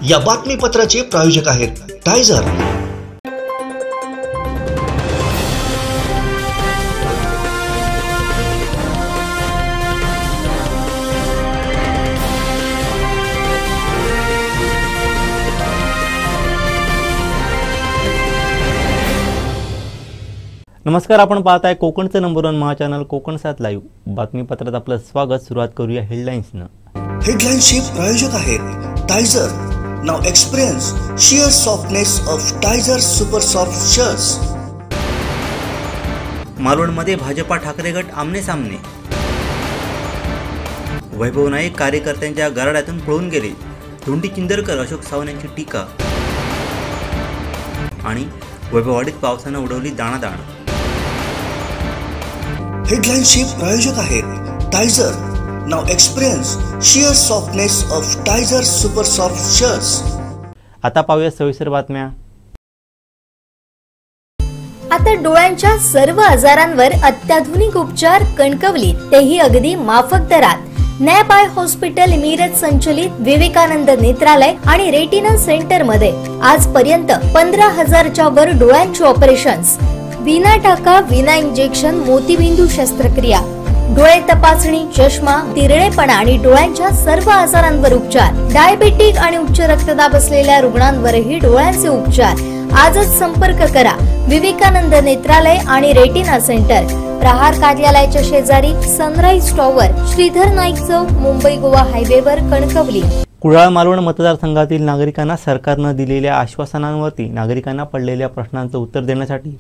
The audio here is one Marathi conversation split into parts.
या बातमीपत्राचे प्रायोजक आहेत टायझर। नमस्कार, आपण पाहताय कोकणचं number 1 Maha channel Konkan 7 live बातमीपत्रात आपलं स्वागत। सुरुवात करूया हेडलाईन्सनं। हेडलाईन्सचे प्रायोजक आहेत Tiger. Now experience sheer softness of Tiger super soft shirts। मालवणमध्ये भाजपा ठाकरे गट आमने सामने। वैभव नाईक कार्यकर्त्यांच्या गराड्यातून पळून गेले, धोंडी चिंदरकर अशोक सावंत यांची टीका। आणि वैभववाडीत पावसानं उडवली दाणादाण। हेडलाईन्सचे प्रायोजक आहेत Tiger. Now experience sheer softness of Tiger super soft shirts। आता पाहूया सविस्तर बातम्या। आता डोळ्यांच्या सर्व आजारांवर अत्याधुनिक उपचार कणकवलीत, तेही अगदी माफक दरात। नॅप आय हॉस्पिटल इमिरत संचलित विवेकानंद नेत्रालय आणि रेटिना सेंटर मध्ये आजपर्यंत 15,000च्या वर डोळ्यांची ऑपरेशन्स, विना टाका विना इंजेक्शन मोतीबिंदू शस्त्रक्रिया, डोळे तपासणी, चष्मा, तिरळेपणा आणि डोळ्यांच्या सर्व आजारांवर उपचार, डायबेटिक आणि उच्च रक्तदाब असलेल्या रुग्णांवरही डोळ्यांचे उपचार। आजच संपर्क करा विवेकानंद नेत्रालय आणि रेटिना सेंटर, प्रहार कार्यालयाच्या शेजारी सनराइज टॉवर, श्रीधर नाईक चौक, मुंबई गोवा हायवेवर, कणकवली। कुडाळ मालवण मतदारसंघातील नागरिकांना सरकारनं दिलेल्या आश्वासनांवरती नागरिकांना पडलेल्या प्रश्नांचं उत्तर देण्यासाठी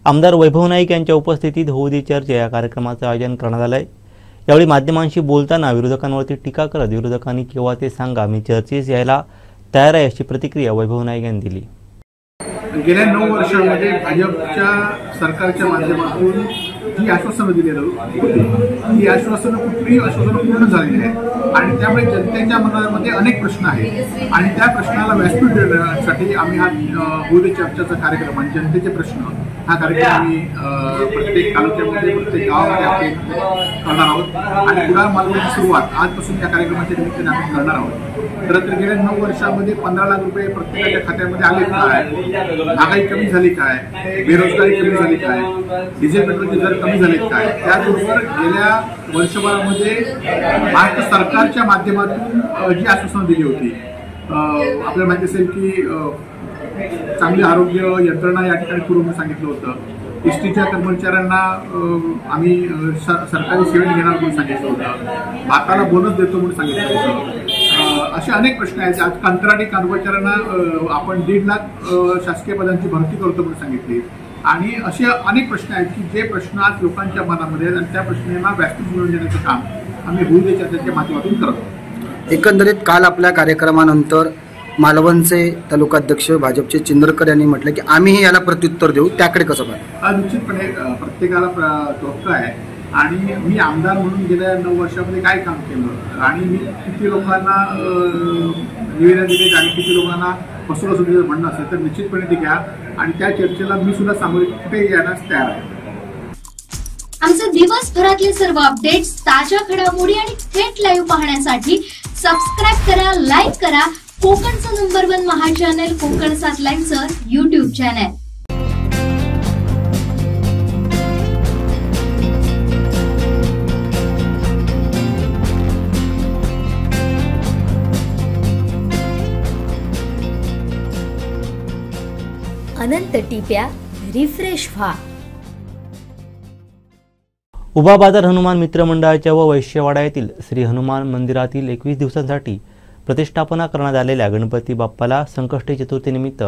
आमदार वैभव नाईक यांच्या उपस्थितीत होऊ दे चर्चा या कार्यक्रमाचं आयोजन करण्यात आलंय। यावेळी माध्यमांशी बोलताना विरोधकांवरती टीका करत विरोधकांनी केव्हा ते सांगा, मी चर्चेस यायला तयार आहे अशी प्रतिक्रिया वैभव नाईक यांनी दिली। गेल्या 9 वर्षांमध्ये भाजपच्या सरकारच्या माध्यमातून जी आश्वासनं दिलेली होती, ही आश्वासनं कुठलीही आश्वासनं पूर्ण झालेली आहे आणि त्यामुळे जनतेच्या मनामध्ये अनेक प्रश्न आहेत आणि त्या प्रश्नाला व्यासपीठ देण्यासाठी आम्ही हा होऊ दे चर्चाचा कार्यक्रम आणि जनतेचे प्रश्न हा कार्यक्रम आम्ही प्रत्येक तालुक्यामध्ये प्रत्येक गावामध्ये आपण करणार आहोत आणि कुडाळ मालवणची सुरुवात आजपासून या कार्यक्रमाच्या निमित्ताने आपण करणार आहोत। खरं तर गेल्या 9 वर्षामध्ये 15 लाख रुपये प्रत्येकाच्या खात्यामध्ये आले काय, महागाई कमी झाली काय, बेरोजगारी कमी झाली काय, डिझेल पेट्रोलचे दर कमी झालेत काय, त्याचबरोबर गेल्या वर्षभरामध्ये महाराष्ट्र सरकारच्या माध्यमातून जी आश्वासनं दिली होती, आपल्याला माहिती असेल की चांगले आरोग्य यंत्रणा या ठिकाणी पुरवून सांगितलं होतं, एसटीच्या कर्मचाऱ्यांना आम्ही सरकारी सेवेत घेणार म्हणून सांगितलं होतं, भाताला बोनस देतो म्हणून सांगितलं होतं। असे अनेक प्रश्न आहेत। आज कंत्राटी कर्मचाऱ्यांना आपण 1.5 लाख शासकीय पदांची भरती करतो म्हणून सांगितली आणि असे अनेक प्रश्न आहेत की जे प्रश्न आज लोकांच्या मनामध्ये आहेत आणि त्या प्रश्नांना व्यासपीठ मिळवून देण्याचं काम आम्ही होऊ दे चर्चेच्या माध्यमातून करतो। एकंदरीत काल आपल्या कार्यक्रमानंतर मालवणचे तालुकाध्यक्ष भाजपचे चिंदरकर यांनी म्हटलं की आम्ही याला प्रत्युत्तर देऊ, त्याकडे कसं पाहिजे? निश्चितपणे प्रत्येकाला तोक्क आहे आणि मी आमदार म्हणून गेल्या 9 वर्षामध्ये काय काम केलं आणि मी किती लोकांना निवेदन दिले आणि किती लोकांना फसवणुकीचं म्हणणं असेल तर निश्चितपणे ते घ्या आणि त्या चर्चेला मी सुद्धा सामोरे कुठे येण्यास तयार आहे। आमचे दिवसभरातले सर्व अपडेट्स, ताज्या घडामोडी आणि थेट लाईव्ह पाहण्यासाठी सबस्क्राईब करा, लाईक करा कोकणचं number 1 Maha channel Konkan 7 लाईव्हचं YouTube channel. अनंत टिप्या रिफ्रेश व्हा। उभा बाजार हनुमान मित्र मंडळाच्या व वैश्यवाडा येथील श्री हनुमान मंदिरातील 21 दिवसांसाठी प्रतिष्ठापना करण्यात आलेल्या गणपती बाप्पाला संकष्टी चतुर्थीनिमित्त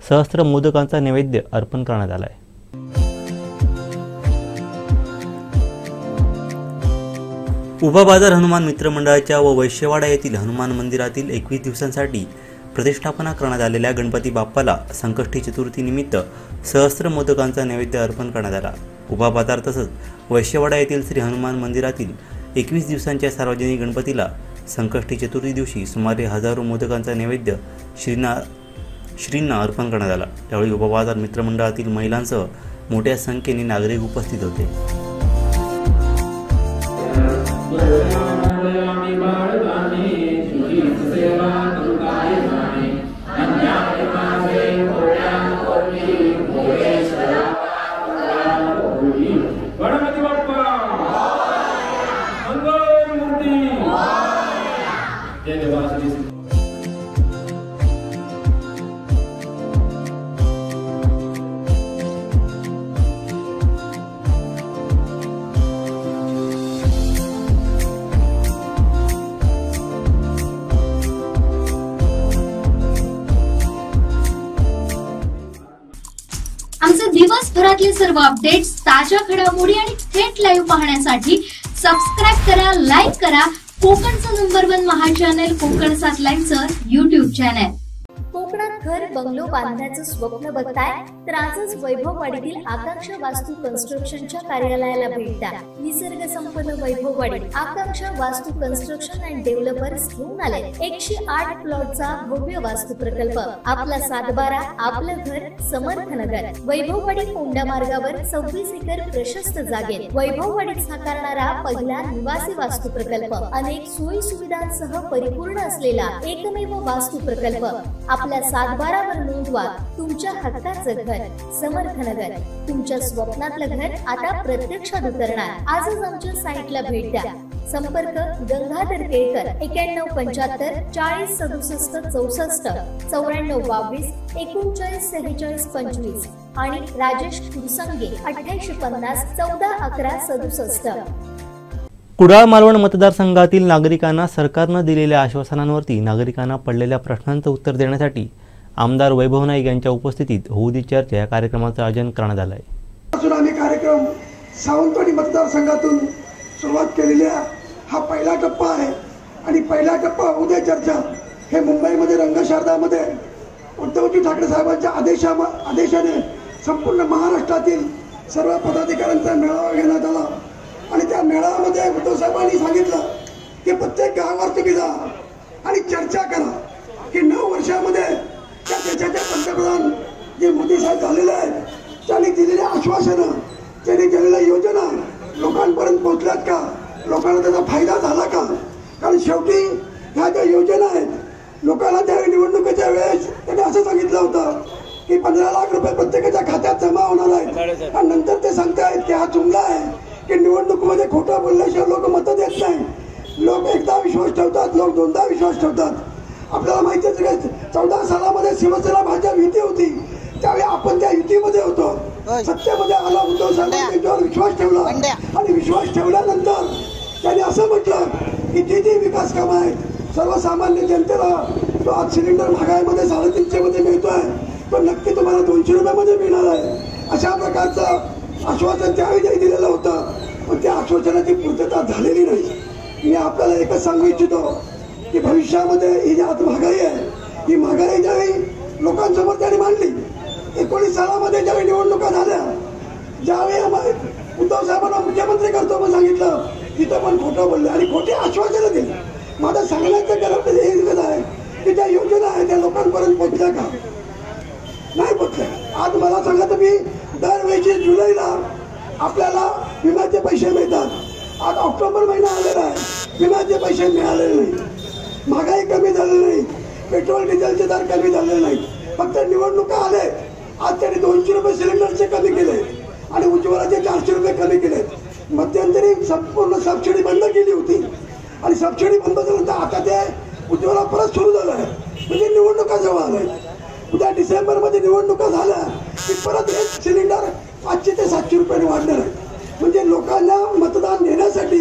सहस्त्र मोदकांचा नैवेद्य अर्पण करण्यात आला आहे। उभा बाजार हनुमान मित्र मंडळाच्या व वैश्यवाडा येथील हनुमान मंदिरातील 21 दिवसांसाठी प्रतिष्ठापना करण्यात आलेल्या गणपती बाप्पाला संकष्टी चतुर्थीनिमित्त सहस्त्र मोदकांचा नैवेद्य अर्पण करण्यात आला। उभा बाजार तसंच वैश्यवाडा येथील श्री हनुमान मंदिरातील 21 दिवसांच्या सार्वजनिक गणपतीला संकष्टी चतुर्थी दिवशी सुमारे हजारो मोदकांचा नैवेद्य श्रींना अर्पण करण्यात आला। त्यावेळी उभा बाजार मित्रमंडळातील महिलांसह मोठ्या संख्येने नागरिक उपस्थित होते। आमचे दिवसभरातले सर्व अपडेट्स, ताज्या घडामोडी आणि थेट लाईव्ह पाहण्यासाठी सबस्क्राईब करा, लाईक करा कोकणचं number 1 Maha channel Konkan 7 लाईव्हचं YouTube channel. कोकणात घर बंगलो बांधण्याचं स्वप्न बघताय तर आजच वैभववाडीतील आकांक्षा वास्तू कन्स्ट्रक्शनच्या कार्यालयाला भेट द्या। निसर्ग संपन्न वैभववाडी आकांक्षा वास्तू कन्स्ट्रक्शन अँड डेव्हलपर्स घेऊन आले 108 प्लॉटचा भव्य वास्तू प्रकल्प। आपला 712 आपलं घर समर्थनगर। वैभववाडी कोंडा मार्गावर 26 एकर प्रशस्त जागेत वैभववाडीत साकारणारा पहिला निवासी वास्तू प्रकल्प। अनेक सोयी सुविधांसह परिपूर्ण असलेला एकमेव वास्तू प्रकल्प। आपल्या 712 वर नोंदवा तुमच्या हक्काचं घर समर्थनगर। तुमच्या स्वप्नातलं घर आता प्रत्यक्षात उतरणार। आजच आमच्या साईटला भेट द्या। संपर्क गंगाधर केळकर 9175 40 67 64 94 22 39 46 25 आणि राजेश कुरसंगे 8850 14 11 67। कुडाळ मालवण मतदारसंघातील नागरिकांना सरकारनं दिलेल्या आश्वासनांवरती नागरिकांना पडलेल्या प्रश्नांचं उत्तर देण्यासाठी आमदार वैभव नाईक यांच्या उपस्थितीत होऊ दे चर्चा या कार्यक्रमाचं आयोजन करण्यात आलं आहे। आम्ही कार्यक्रम सावंतवाडी मतदारसंघातून सुरुवात केलेली आहे। हा पहिला टप्पा आहे आणि पहिला टप्पा होऊ दे चर्चा हे मुंबईमध्ये रंगशारदामध्ये उद्धवजी ठाकरे साहेबांच्या आदेशाने संपूर्ण महाराष्ट्रातील सर्व पदाधिकाऱ्यांचा मेळावा घेण्यात आला आणि त्या मेळाव्यामध्ये उद्धव साहेबांनी सांगितलं की प्रत्येक गावावर तुम्ही जा आणि चर्चा करा की 9 वर्षामध्ये त्या देशाचे पंतप्रधान जे मोदी साहेब झालेले आहेत त्यांनी दिलेल्या आश्वासनं त्यांनी केलेल्या योजना लोकांपर्यंत पोहोचल्यात का, लोकांना त्याचा फायदा झाला का। कारण शेवटी ह्या ज्या योजना आहेत लोकांना त्यावेळी निवडणुकीच्या वेळेस त्यांनी असं सांगितलं होतं की 15 लाख रुपये प्रत्येकाच्या खात्यात जमा होणार आहेत आणि नंतर ते सांगतायत की हा जुमला आहे की निवडणुकीमध्ये खोटं बोलल्याशिवाय लोक मतं देत नाही। लोक एकदा विश्वास ठेवतात, लोक दोनदा विश्वास ठेवतात। आपल्याला माहितीच आहे 14 सालामध्ये शिवसेना भाजप युती होती त्यावेळी आपण त्या युतीमध्ये होतो। सत्तेमध्ये आला उद्धव साहेबांनी त्याच्यावर विश्वास ठेवला आणि विश्वास ठेवल्यानंतर त्यांनी असं म्हटलं की जी विकास कामं आहेत सर्वसामान्य जनतेला तो आज सिलेंडर महागाईमध्ये 350 मध्ये मिळतोय तो नक्की तुम्हाला 200 रुपयामध्ये मिळणार आहे अशा प्रकारचं आश्वासन त्यावेळी दिलेलं होतं। पण त्या आश्वासनाची पूर्तता झालेली नाही। मी आपल्याला एकच सांगू इच्छितो की भविष्यामध्ये ही जी आता महागाई आहे ही महागाई ज्यावेळी लोकांसमोर त्यांनी मांडली 19 सालामध्ये ज्यावेळी निवडणुका झाल्या ज्यावेळी उद्धव साहेबांना मुख्यमंत्री करतो म्हणून सांगितलं तिथं पण खोटं बोलले आणि खोटी आश्वासनं दिली। माझं सांगण्याचं गरज हे आहे की ज्या योजना आहेत त्या लोकांपर्यंत पोहोचल्या का, नाही पोहोचल्या। आज मला सांगा तुम्ही दरवेळी जुलैला आपल्याला विम्याचे पैसे मिळतात। आज ऑक्टोबर महिना आलेला आहे विम्याचे पैसे मिळालेले नाही, महागाई कमी झालेली नाही, पेट्रोल डिझेलचे दर कमी झालेले नाही, फक्त निवडणुका आले आज त्यांनी 200 रुपये सिलेंडरचे कमी केले आणि उज्ज्वलाचे 400 रुपये कमी केले। मध्यंतरी संपूर्ण सबसिडी बंद केली होती आणि सबसिडी बंद झाल्यानंतर आता ते उज्ज्वला परत सुरू झालं आहे म्हणजे निवडणुका जवळ आल्या। उद्या डिसेंबरमध्ये निवडणुका झाल्या की परत एक सिलेंडर 500 ते 700 रुपयाने वाढणार आहे। म्हणजे लोकांना मतदान देण्यासाठी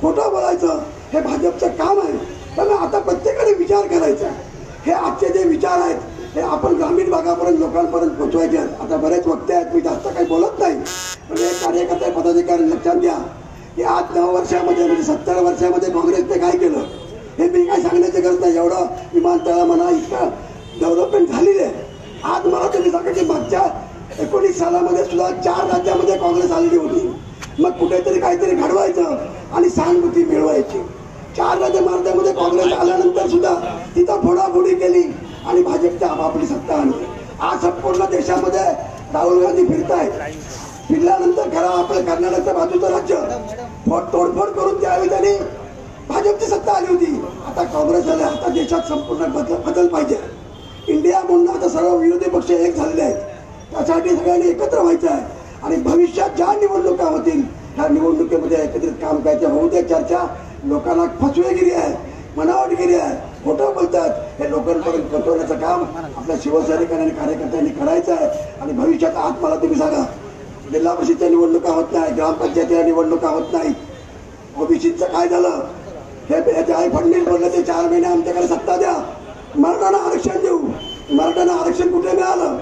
खोटं बोलायचं हे भाजपचं काम आहे। त्यामुळे आता प्रत्येकाने विचार करायचा हे आजचे जे विचार आहेत हे आपण ग्रामीण भागापर्यंत लोकांपर्यंत पोहोचवायचे आहेत। आता बरेच वक्ते आहेत मी जास्त काही बोलत नाही पण एक कार्यकर्ते पदाधिकारी लक्षात घ्या की आज 9 वर्षामध्ये म्हणजे 70 वर्षामध्ये काँग्रेसने काय केलं हे मी काय सांगण्याची गरज नाही। एवढं विमानतळ म्हणा इतकं डेव्हलपमेंट झालेली आहे। आज मला तुम्ही सांगा की मागच्या 19 सालामध्ये सुद्धा 4 राज्यामध्ये काँग्रेस आलेली होती मग कुठेतरी काहीतरी घडवायचं आणि सहानुभूती मिळवायची। 4 राज्यामध्ये काँग्रेस आल्यानंतर सुद्धा तिथं फोडाफोडी केली आणि भाजपच्या आपापली सत्ता आणली। आज संपूर्ण देशामध्ये राहुल गांधी फिरतायत फिरल्यानंतर खरं आपलं कर्नाटकच्या बाजूचं राज्य तोडफोड करून त्यावेळी त्यांनी भाजपची सत्ता आली होती। आता काँग्रेस आले आता देशात संपूर्ण बदल पाहिजे। इंडिया म्हणून आता सर्व विरोधी पक्ष एक झालेले आहेत त्यासाठी सगळ्यांनी एकत्र व्हायचं आहे आणि भविष्यात ज्या निवडणुका होतील त्या निवडणुकीमध्ये एकत्रित काम करायचं। होऊ दे चर्चा लोकांना फसवेगिरी आहे, बनावटगिरी आहे खोटं बोलतात हे लोकांपर्यंत पोहोचवण्याचं काम आपल्या शिवसैनिकांनी आणि कार्यकर्त्यांनी करायचं आहे. आणि भविष्यात आज मला तुम्ही सांगा, जिल्हा परिषदच्या निवडणुका होत नाही, ग्रामपंचायतीच्या निवडणुका होत नाही, ओबीसीचं काय झालं हे आई फडणवीस बोललं ते 4 महिने आमच्याकडे सत्ता द्या, मराठ्यांना आरक्षण देऊ. मराठ्यांना आरक्षण कुठे मिळालं?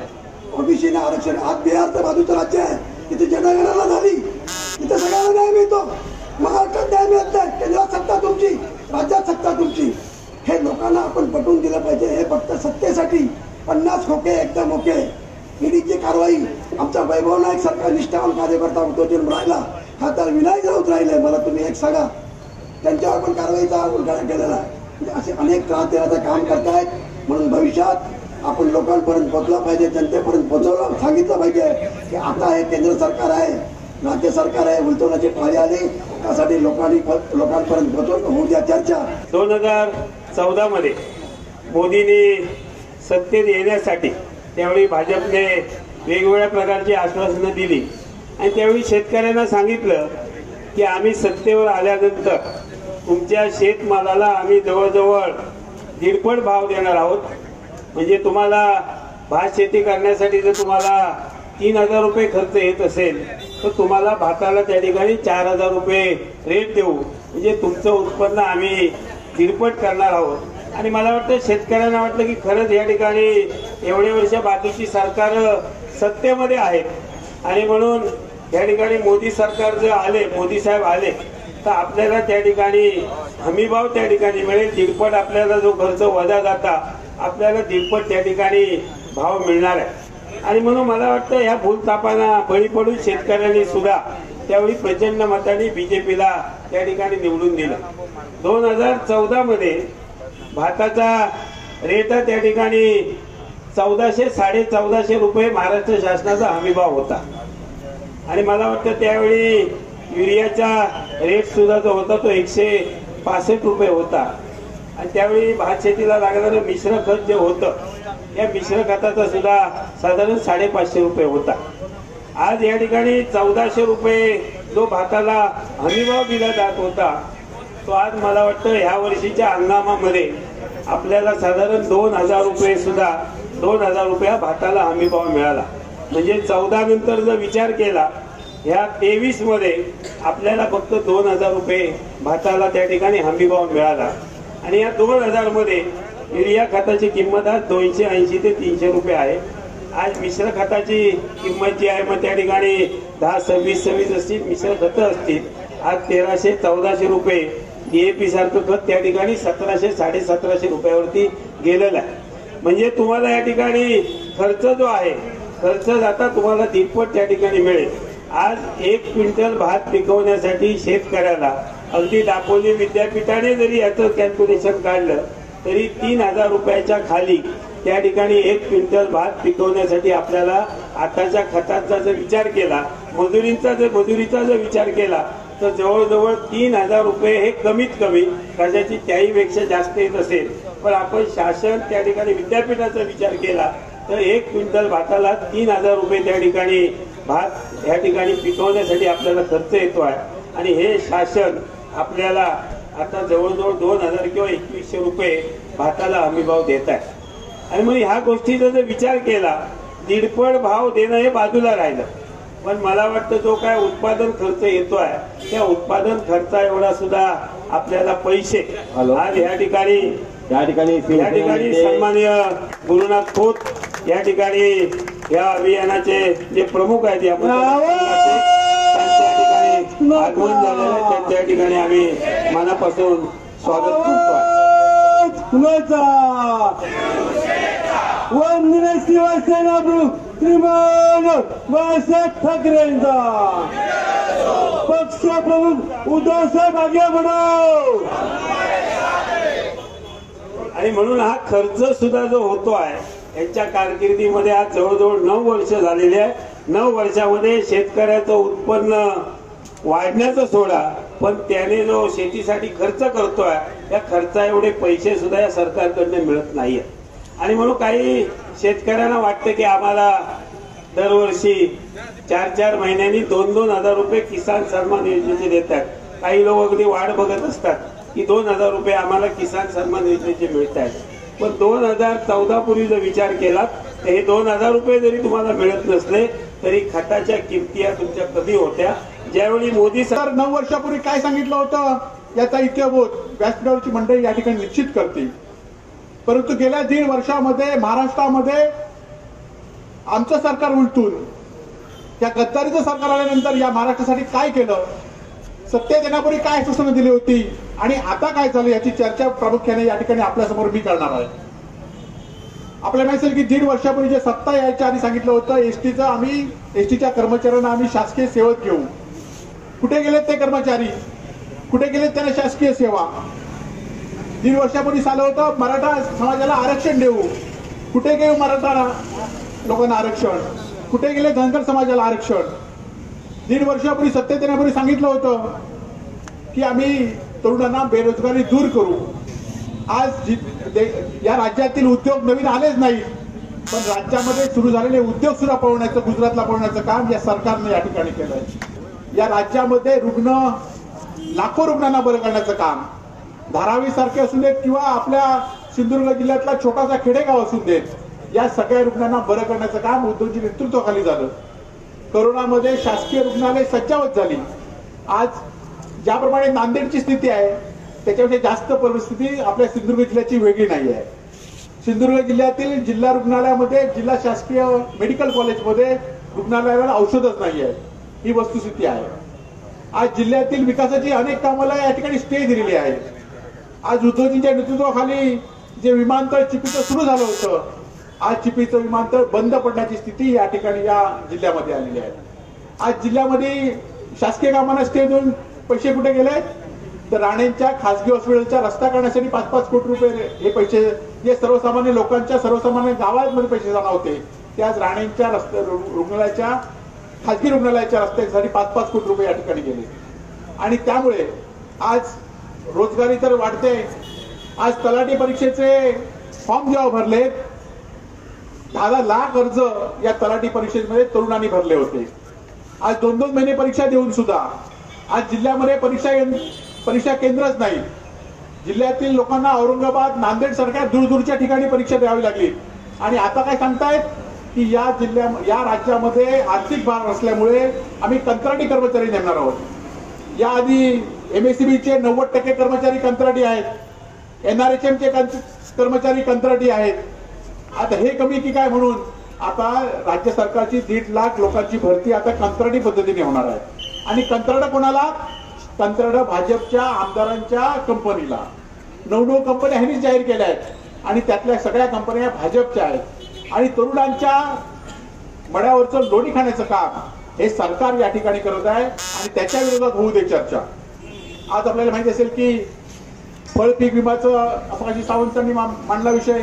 ओबीसीने आरक्षण. आज बिहारचं बाजूचं राज्य आहे, तिथे जनगणना झाली, तिथे सगळ्यांना न्याय मिळतो. महाराष्ट्रात न्याय मिळत नाही. केंद्रात सत्ता तुमची, राज्यात सत्ता तुमची. हे लोकांना आपण पटवून दिलं पाहिजे. हे फक्त सत्तेसाठी 50 खोके एकदम ओके. ईडीची कारवाई आमचा वैभव नाईक सरकार निष्ठावान कार्यकर्ता होतो ते राहिला, खासदार विनायक राऊत राहिले. मला तुम्ही एक सांगा, त्यांच्यावर पण कारवाईचा उलगडा केलेला आहे. असे अनेक त्रास देण्याचं काम करतायत. म्हणून भविष्यात आपण लोकांपर्यंत पोहोचलं पाहिजे, जनतेपर्यंत पोहोचवलं सांगितलं पाहिजे की आता हे केंद्र सरकार आहे, राज्य सरकार आहे, उलटवण्याची पाळी आली. त्यासाठी लोकांपर्यंत पोहोचवलं होऊ द्या चर्चा. 2014 मध्ये मोदींनी सत्तेत येण्यासाठी त्यावेळी भाजपने वेगवेगळ्या प्रकारची आश्वासनं दिली आणि त्यावेळी शेतकऱ्यांना सांगितलं की आम्ही सत्तेवर आल्यानंतर तुमच्या शेतमालाला आम्ही जवळजवळ 1.5 भाव देणार आहोत. म्हणजे तुम्हाला भात शेती करण्यासाठी जर तुम्हाला 3,000 रुपये खर्च येत असेल तर तुम्हाला भाताला त्या ठिकाणी 4,000 रुपये रेट देऊ. म्हणजे तुमचं उत्पन्न आम्ही 1.5 करणार आहोत. आणि मला वाटतं शेतकऱ्यांना वाटलं की खरंच या ठिकाणी एवढे वर्ष बाकीची सरकार सत्तेमध्ये आहेत आणि म्हणून या ठिकाणी मोदी सरकार जर आले, मोदी साहेब आले तर आपल्याला त्या ठिकाणी हमीभाव त्या ठिकाणी मिळेल. 1.5 आपल्याला जो खर्च वजा जाता आपल्याला 1.5 त्या ठिकाणी भाव मिळणार आहे. आणि म्हणून मला वाटतं ह्या भूलथापांना बळी पडून शेतकऱ्यांनी सुद्धा त्यावेळी प्रचंड मतांनी बीजेपीला त्या ठिकाणी निवडून दिलं. 2014 मध्ये भाताचा रेट त्या ठिकाणी 1400-1450 रुपये महाराष्ट्र शासनाचा हमीभाव होता. आणि मला वाटतं त्यावेळी युरियाचा रेट सुद्धा जो होता तो 165 रुपये होता. आणि त्यावेळी भात शेतीला लागणारं मिश्र खत जे होतं या मिश्र खताचा सुद्धा साधारण 550 रुपये होता. आज या ठिकाणी 1400 रुपये जो भाताला हमीभाव दिला जात होता तो आज मला वाटतं ह्या वर्षीच्या हंगामामध्ये आपल्याला साधारण 2,000 रुपये सुद्धा 2,000 रुपया भाताला हमीभाव मिळाला. म्हणजे 14 नंतर जर विचार केला ह्या 23 मध्ये आपल्याला फक्त 2,000 रुपये भाताला त्या ठिकाणी हमीभाव मिळाला. आणि या 2,000 मध्ये युरिया खताची किंमत आज 280 ते 300 रुपये आहे. आज मिश्र खताची किंमत जी आहे मग त्या ठिकाणी 10-26 असतील मिश्र खतं असतील. आज 1,300-1,400 रुपये. DAP सारखं खत त्या ठिकाणी 1,700-1,700 रुपयावरती गेलेलं आहे. म्हणजे तुम्हाला या ठिकाणी खर्च जो आहे खर्च जाता तुम्हाला 1.5 त्या ठिकाणी मिळेल. आज 1 क्विंटल भात पिकवण्यासाठी शेतकऱ्याला अगदी दापोली विद्यापीठाने जरी याचं कॅल्क्युलेशन काढलं तरी 3,000 रुपयाच्या खाली त्या ठिकाणी 1 क्विंटल भात पिकवण्यासाठी आपल्याला आताच्या खताचा जर विचार केला, मजुरीचा जर विचार केला तर जवळजवळ 3,000 रुपये हे कमीत कमी, कदाचित त्याहीपेक्षा जास्त येत असेल. पण आपण शासन त्या ठिकाणी विद्यापीठाचा विचार केला तर 1 क्विंटल भाताला 3,000 रुपये त्या ठिकाणी भात या ठिकाणी पिकवण्यासाठी आपल्याला खर्च येतो आहे. आणि हे शासन आपल्याला आता जवळजवळ 2,000 किंवा 2,100 रुपये भाताला हमीभाव देत आहे. आणि मग ह्या गोष्टीचा जर विचार केला 1.5 भाव देणं हे बाजूला राहिलं. पण मला वाटतं जो काय उत्पादन खर्च येतोय त्या उत्पादन खर्चा एवढा सुद्धा आपल्याला पैसे आज या ठिकाणी सन्माननीय गुरुनाथ खोत या ठिकाणी या अभियानाचे जे प्रमुख आहेत या आगमन झालेलं आहे त्यांच्या ठिकाणी आम्ही मनापासून स्वागत करतो. वंदनीय शिवसेना प्रमुख श्रीमान बाळासाहेब ठाकरेंचा, पक्ष प्रमुख उद्धवसाहेब आगे बढो. आणि म्हणून हा खर्च सुद्धा जो होतो आहे यांच्या कारकिर्दीमध्ये आज जवळजवळ 9 वर्ष झालेली आहे. 9 वर्षामध्ये शेतकऱ्याचं उत्पन्न वाढण्याचं सोडा पण त्याने जो शेतीसाठी खर्च करतोय त्या खर्चा एवढे पैसे सुद्धा या सरकारकडनं मिळत नाहीये. आणि म्हणून काही शेतकऱ्यांना वाटतं की आम्हाला दरवर्षी 4-4 महिन्यांनी 2,000 रुपये किसान सन्मान योजनेचे देतात. काही लोक अगदी वाढ बघत असतात की 2000 रुपये आम्हाला किसान सन्मान योजनेचे मिळत आहेत, पण 2014 पूर्वी जर विचार केला तर हे 2000 रुपये जरी तुम्हाला मिळत नसले तरी खताच्या किमती या तुमच्या कमी होत्या. ज्यावेळी मोदी सरकार 9 वर्षापूर्वी काय सांगितलं होतं याचा इतिहास व्यासपीठावरची मंडळी या ठिकाणी निश्चित करतील. परंतु गेल्या 1.5 वर्षामध्ये महाराष्ट्रामध्ये आमचं सरकार उलटून या गद्दारीचं सरकार आल्यानंतर या महाराष्ट्रासाठी काय केलं, सत्तेत येण्यापूर्वी काय आश्वासनं दिली होती आणि आता काय झालं याची चर्चा प्रामुख्याने या ठिकाणी आपल्यासमोर मी करणार आहे. आपल्याला माहिती असेल की 1.5 वर्षापूर्वी जे सत्ता यायच्या आधी सांगितलं होतं एसटीच्या कर्मचाऱ्यांना आम्ही शासकीय सेवेत घेऊ. कुठे गेलेत ते कर्मचारी, कुठे गेलेत त्यांना शासकीय सेवा. 1.5 वर्षापूर्वी झालं होतं मराठा समाजाला आरक्षण देऊ, कुठे गेले मराठा लोकांना आरक्षण, कुठे गेले धनगर समाजाला आरक्षण. 1.5 वर्षापूर्वी सत्तेत येण्यापूर्वी सांगितलं होतं की आम्ही तरुणांना बेरोजगारी दूर करू. आज या राज्यातील उद्योग नवीन आलेच नाही, पण राज्यामध्ये सुरू झालेले उद्योग सुद्धा पळवण्याचं, गुजरातला पळवण्याचं काम या सरकारने या ठिकाणी केलंय. या राज्यामध्ये लाखो रुग्णांना बरं करण्याचं काम, धारावी सारखे असू देत किंवा आपल्या सिंधुदुर्ग जिल्ह्यातला छोटासा खेडेगाव असू देत, या सगळ्या रुग्णांना बरं करण्याचं काम उद्धवजी नेतृत्वाखाली झालं. कोरोनामध्ये शासकीय रुग्णालय सज्जावत झाली. आज ज्याप्रमाणे नांदेडची स्थिती आहे त्याच्यापेक्षा जास्त परिस्थिती आपल्या सिंधुदुर्ग जिल्ह्याची वेगळी नाही आहे. सिंधुदुर्ग जिल्ह्यातील जिल्हा रुग्णालयामध्ये, जिल्हा शासकीय मेडिकल कॉलेजमध्ये रुग्णालयाला औषधच नाही आहे, ही वस्तुस्थिती आहे. आज जिल्ह्यातील विकासाची अनेक कामाला या ठिकाणी स्टे दिलेली आहे. आज उद्धवजींच्या नेतृत्वाखाली जे विमानतळ चिपीचं सुरू झालं होतं, आज चिपीचं विमानतळ बंद पडण्याची स्थिती या ठिकाणी या जिल्ह्यामध्ये आलेली आहे. आज जिल्ह्यामध्ये शासकीय कामांना स्टे देऊन पैसे कुठे गेले तर राणेंच्या खासगी हॉस्पिटलचा रस्ता करण्यासाठी 5-5 कोटी रुपये हे पैसे जे सर्वसामान्य लोकांच्या, सर्वसामान्य गावांमध्ये पैसे जाणार होते ते आज राणेंच्या रुग्णालयाच्या, खासगी रुग्णालयाच्या रस्त्यासाठी 5-5 कोटी रुपये या ठिकाणी गेले. आणि त्यामुळे आज रोजगारी तर वाढते. आज तलाठी परीक्षेचे फॉर्म जेव्हा भरले 10 लाख अर्ज या तलाठी परीक्षेमध्ये तरुणांनी भरले होते. आज 2-2 महिने परीक्षा देऊन सुद्धा आज जिल्ह्यामध्ये परीक्षा केंद्रच नाही. जिल्ह्यातील लोकांना औरंगाबाद, नांदेड सारख्या दूरदूरच्या ठिकाणी परीक्षा द्यावी लागली. आणि आता काय सांगतायत की या राज्यामध्ये आर्थिक भार असल्यामुळे आम्ही कंत्राटी कर्मचारी नेमणार आहोत. याआधी MSEBचे 90% कर्मचारी कंत्राटी आहेत, NRHMचे कर्मचारी कंत्राटी आहेत. आता हे कमी की काय म्हणून आता राज्य सरकारची 1.5 लाख लोकांची भरती आता कंत्राटी पद्धतीने होणार आहे. आणि कंत्राट कोणाला? कंत्राट भाजपच्या आमदारांच्या कंपनीला. 9 कंपन्या ह्यांनीच जाहीर केल्या आहेत आणि त्यातल्या सगळ्या कंपन्या भाजपच्या आहेत. आणि तरुणांच्या मड्यावरचं लोणी खाण्याचं काम हे सरकार या ठिकाणी करत आहे आणि त्याच्या विरोधात होऊ दे चर्चा. आज आपल्याला माहिती असेल की फळ पीक विम्याचं अपघाती सावंतांनी मांडला विषय.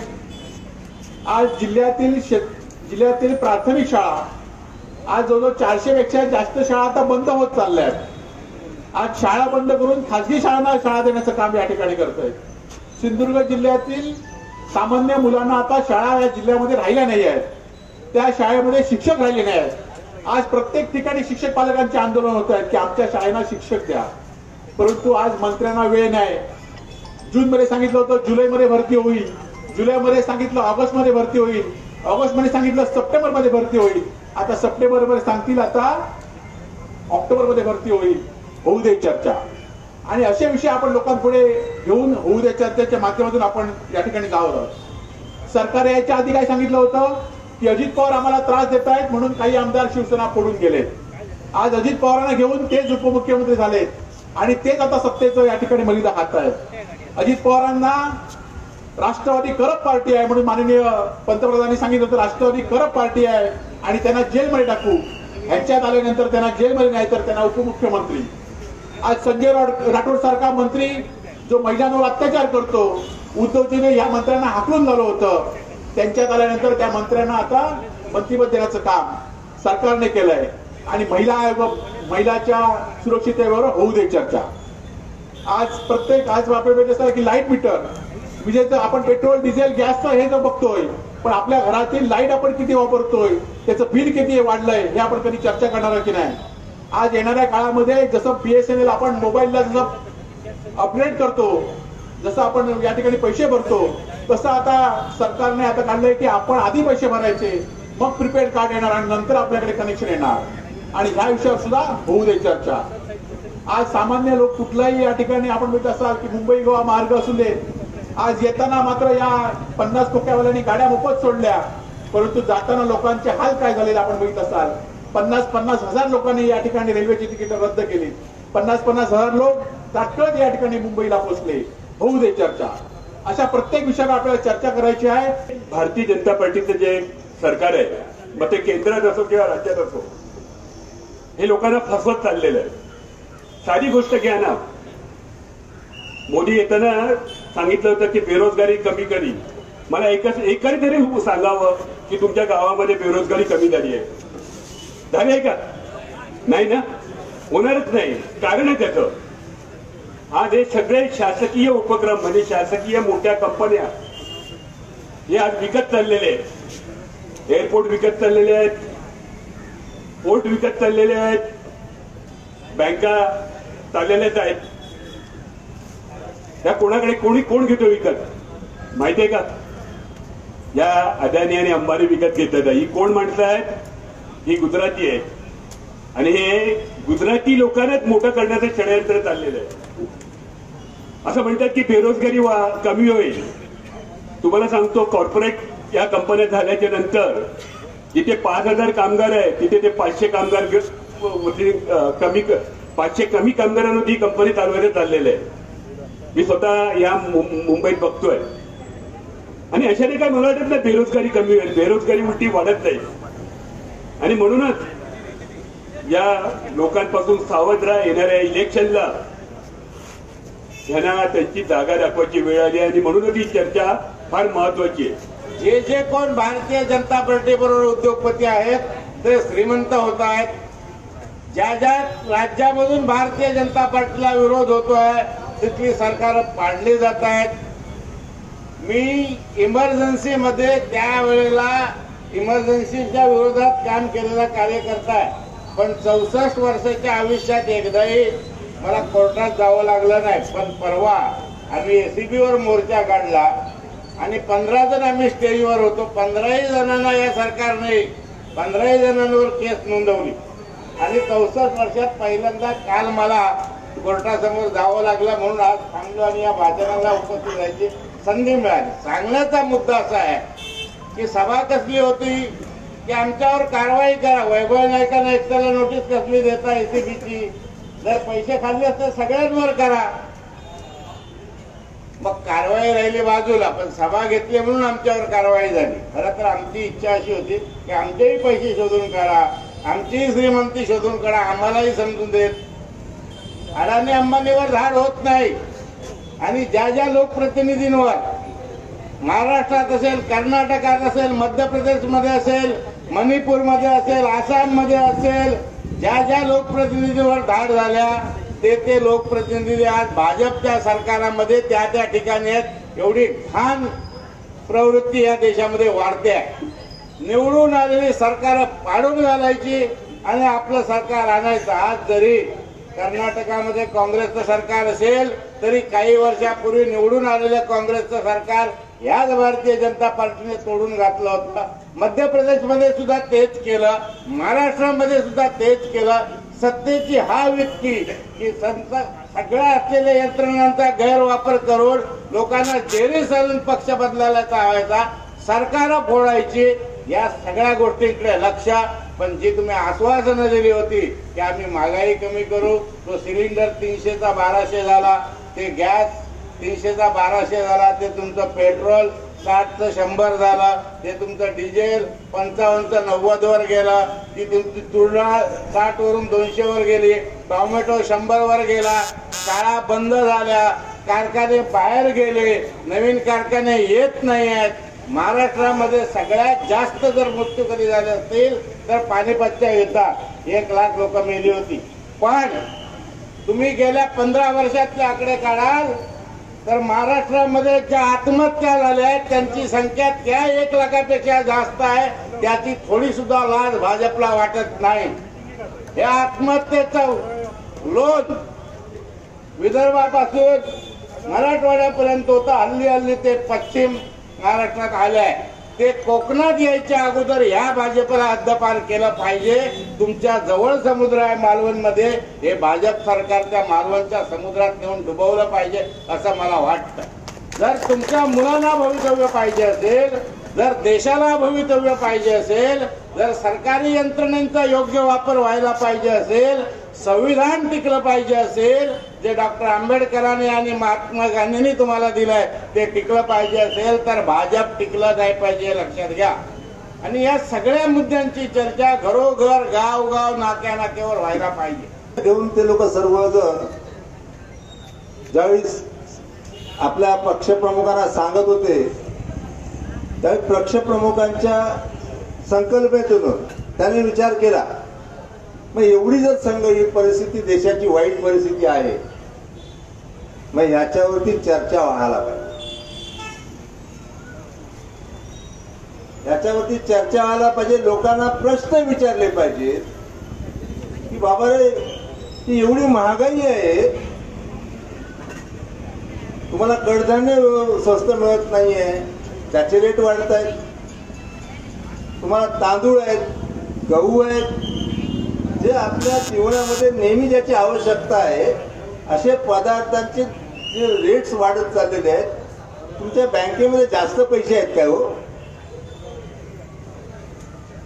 आज जिल्ह्यातील प्राथमिक शाळा, आज जवळजवळ 400 पेक्षा जास्त शाळा आता बंद होत चालल्या आहेत. आज शाळा बंद करून खासगी शाळांना शाळा देण्याचं काम या ठिकाणी करतोय. सिंधुदुर्ग जिल्ह्यातील सामान्य मुलांना आता शाळा या जिल्ह्यामध्ये राहिल्या नाही आहेत, त्या शाळेमध्ये शिक्षक राहिले नाही आहेत. आज प्रत्येक ठिकाणी शिक्षक पालकांचे आंदोलन होत आहेत की आमच्या शाळेला शिक्षक द्या. परंतु आज मंत्र्यांना वेळ नाही. जूनमध्ये सांगितलं होतं जुलैमध्ये भरती होईल, जुलैमध्ये सांगितलं ऑगस्टमध्ये भरती होईल, ऑगस्टमध्ये सांगितलं सप्टेंबरमध्ये भरती होईल. आता सप्टेंबरमध्ये सांगतील आता ऑक्टोबरमध्ये भरती होईल. होऊ दे चर्चा. आणि असे विषय आपण लोकांपुढे घेऊन होऊ दे चर्चेच्या माध्यमातून आपण या ठिकाणी जावं आहोत. सरकार याच्या आधी काय सांगितलं होतं की अजित पवार आम्हाला त्रास देत आहेत म्हणून काही आमदार शिवसेना फोडून गेलेत. आज अजित पवारांना घेऊन तेच उपमुख्यमंत्री झालेत आणि तेच आता सत्तेचं या ठिकाणी मलिदा खात आहेत. अजित पवारांना राष्ट्रवादी करप्ट पार्टी आहे म्हणून माननीय पंतप्रधानांनी सांगितलं होतं राष्ट्रवादी करप्ट पार्टी आहे आणि त्यांना जेलमध्ये टाकू. ह्यांच्यात आल्यानंतर त्यांना जेलमध्ये नाही तर त्यांना उपमुख्यमंत्री. आज संजय राठोड सारखा मंत्री जो महिलांवर अत्याचार करतो, उद्धवजीने या मंत्र्यांना हाकलून झालं होतं, त्यांच्यात आल्यानंतर त्या मंत्र्यांना आता मंत्रिपद देण्याचं काम सरकारने केलंय. आणि महिलाच्या सुरक्षिततेवर होऊ दे चर्चा. आज आपल्याला की लाईट मीटर विजेचं आपण पेट्रोल, डिझेल, गॅसचं हे जर बघतोय, पण आपल्या घरातील लाईट आपण किती वापरतोय, त्याचं बिल किती वाढलंय हे आपण कधी चर्चा करणार की नाही. आज येणाऱ्या काळामध्ये जसं BSNL आपण मोबाईलला जसं अपग्रेड करतो, जसं आपण या ठिकाणी पैसे भरतो तसं आता सरकारने आता काढलंय की आपण आधी पैसे भरायचे, मग प्रीपेड कार्ड येणार आणि नंतर आपल्याकडे कनेक्शन येणार. आणि ह्या विषयावर सुद्धा होऊ दे चर्चा. आज सामान्य लोक कुठलाही या ठिकाणी आपण बघत असाल की मुंबई गोवा मार्ग असू दे, आज येताना मात्र या 50 खोक्यावाल्यांनी गाड्या मोफत सोडल्या, परंतु जाताना लोकांचे हाल काय झालेले आपण बघित असाल. 50-50 हजार लोकांनी या ठिकाणी रेल्वेची तिकीट रद्द केली. 50-50 हजार लोक तात्काळ या ठिकाणी मुंबईला पोहोचले. होऊ दे चर्चा. अशा प्रत्येक विषयावर आपल्याला चर्चा करायची आहे. भारतीय जनता पार्टीचं जे सरकार आहे, मग ते केंद्रात असो किंवा राज्यात असो, हे लोकांना फसवत चाललेलं आहे. साधी गोष्ट घ्या ना, मोदी येताना सांगितलं होतं की बेरोजगारी कमी करी. मला एकही तरी सांगावं की तुमच्या गावामध्ये बेरोजगारी कमी झाली आहे. झाली आहे का? नाही ना, होणारच नाही. कारण आहे त्याचं, आज हे सगळे शासकीय उपक्रम म्हणजे शासकीय मोठ्या कंपन्या हे आज विकत चाललेले आहेत. एअरपोर्ट विकत चाललेले आहेत, पोर्ट विकत चाललेले आहेत, बँका चाललेल्याच आहेत. त्या कोणाकडे कोण घेतो विकत माहितीये का? या अदानी आणि अंबानी विकत घेतात. ही कोण माणसं आहेत? ही गुजराती आहेत आणि हे गुजराती लोकांनाच मोठं करण्याचं षडयंत्र चाललेलं आहे. असं म्हणतात की बेरोजगारी कमी होईल. तुम्हाला सांगतो, कॉर्पोरेट या कंपन्या झाल्याच्या नंतर जिथे 5000 कामगार आहे तिथे ते 500 कामगार कमी कामगारांना ती कंपनी चालवायला चाललेलं आहे. मी स्वतः या मुंबईत बघतोय. आणि अशाने काय मला वाटत नाही बेरोजगारी कमी होईल, बेरोजगारी उलटी वाढत जाईल. आणि म्हणूनच या लोकांपासून सावध राहा. येणाऱ्या इलेक्शनला त्यांना त्यांची जागा दाखवायची वेळ आली आणि म्हणूनच ही चर्चा फार महत्वाची आहे. जे कोण भारतीय जनता पार्टी बरोबर उद्योगपती आहेत ते श्रीमंत होत आहेत. ज्या राज्यामधून भारतीय जनता पार्टीला विरोध होतोय तिथली सरकार पाडली जात आहेत. मी इमर्जन्सी मध्ये त्यावेळेला इमर्जन्सीच्या विरोधात काम केलेला कार्यकर्ता आहे, पण 64 वर्षाच्या आयुष्यात एकदाही मला कोर्टात जावं लागलं नाही. पण परवा आम्ही एसीबीवर मोर्चा काढला आणि 15 जण आम्ही स्टेजवर होतो. 15ही जणांना या सरकारने 15ही जणांवर केस नोंदवली आणि 64 वर्षात पहिल्यांदा काल मला कोर्टासमोर जावं लागलं. म्हणून आज थांबलो आणि या भाषणाला उपस्थित राहायची संधी मिळाली. सांगण्याचा मुद्दा असा आहे की सभा कसली होती की आमच्यावर कारवाई करा. वैभव नाईकांना एकट्याला नोटीस कसली देता एसीबीची? जर पैसे खाल्ले असते सगळ्यांवर करा. मग कारवाई राहिली बाजूला, पण सभा घेतली म्हणून आमच्यावर कारवाई झाली. खरं तर आमची इच्छा अशी होती की आमचेही पैसे शोधून काढा, आमचीही श्रीमंती शोधून काढा, आम्हालाही समजून देत. अडाणी अंबानीवर धाड होत नाही. आणि ज्या लोकप्रतिनिधींवर महाराष्ट्रात असेल, कर्नाटकात असेल, मध्य प्रदेशमध्ये असेल, मणिपूरमध्ये असेल, आसाममध्ये असेल, ज्या लोकप्रतिनिधींवर धाड झाल्या ते लोकप्रतिनिधी आज भाजपच्या सरकारामध्ये त्या ठिकाणी आहेत. एवढी घाण प्रवृत्ती या देशामध्ये वाढते आहे. निवडून आलेली सरकार पाडून घालायची आणि आपलं सरकार आणायचं. आज जरी कर्नाटकामध्ये काँग्रेसचं सरकार असेल तरी काही वर्षापूर्वी निवडून आलेलं काँग्रेसचं सरकार याच भारतीय जनता पार्टीने तोडून घातलं होतं. मध्य प्रदेशमध्ये सुद्धा तेच केलं, महाराष्ट्रामध्ये सुद्धा तेच केलं. सत्तेची हा व्यक्ती की सगळ्या असलेल्या यंत्रणांचा गैरवापर करून लोकांना जेरी चालून पक्ष बदलायला चावायचा, सरकार फोडायची, या सगळ्या गोष्टींकडे लक्ष. पण जी तुम्ही आश्वासनं दिली होती की आम्ही महागाई कमी करू, तो सिलेंडर 300चा 1200 झाला, ते गॅस 300चा 1200 झाला, ते तुमचं पेट्रोल 60चं 100 झालं, ते तुमचं डिझेल 55चं 90 वर गेलं, ती तुमची तुळणा 60 वरून 200 वर गेली, टोमॅटो 100 वर गेला, शाळा बंद झाल्या, कारखाने बाहेर गेले, नवीन कारखाने येत नाही आहेत. महाराष्ट्रामध्ये सगळ्यात जास्त जर मृत्यू कधी झाले असतील तर पानिपतच्या युद्धात 1 लाख लोक मेली होती. पण तुम्ही गेल्या 15 वर्षातले आकडे काढाल तर महाराष्ट्रामध्ये ज्या आत्महत्या झाल्या आहेत त्यांची संख्या त्या 1 लाखापेक्षा जास्त आहे. त्याची थोडी सुद्धा लाज भाजपला वाटत नाही. या आत्महत्येचा लोन विदर्भापासून मराठवाड्यापर्यंत होतं. हल्ली हल्ली ते पश्चिम महाराष्ट्रात आलंय. ते कोकणात यायच्या अगोदर ह्या भाजपला हद्दपार केलं पाहिजे. तुमच्या जवळ समुद्र आहे मालवणमध्ये, हे भाजप सरकार त्या मालवणच्या समुद्रात नेऊन डुबवलं पाहिजे असं मला वाटतं. जर तुमच्या मुलांना भवितव्य पाहिजे असेल, जर देशाला भवितव्य पाहिजे असेल, जर सरकारी यंत्रणेचा योग्य वापर व्हायला पाहिजे असेल, संविधान टिकलं पाहिजे असेल, जे डॉक्टर आंबेडकरांनी आणि महात्मा गांधींनी तुम्हाला दिलंय ते टिकलं पाहिजे असेल, तर भाजप टिकलं नाही पाहिजे, लक्षात घ्या. आणि या सगळ्या मुद्द्यांची चर्चा घरोघर गाव नाक्या नाक्यावर व्हायला पाहिजे. घेऊन ते लोक सर्वजण ज्यावेळी आपल्या पक्षप्रमुखांना सांगत होते त्यावेळी पक्षप्रमुखांच्या संकल्पनेतून त्यांनी विचार केला, मग एवढी जर संघ ही परिस्थिती, देशाची वाईट परिस्थिती आहे, मग याच्यावरती चर्चा व्हायला पाहिजे. याच्यावरती चर्चा व्हायला पाहिजे. लोकांना प्रश्न विचारले पाहिजेत की बाबा रे, ही एवढी महागाई आहे, तुम्हाला कडधान्य स्वस्त मिळत नाहीये, त्याचे रेट वाढत आहेत, तुम्हाला तांदूळ आहेत, गहू आहेत, जे आपल्या जीवनामध्ये नेहमी ज्याची आवश्यकता आहे असे पदार्थांचे जे रेट्स वाढत चाललेले आहेत. तुमच्या बँकेमध्ये जास्त पैसे आहेत काय हो?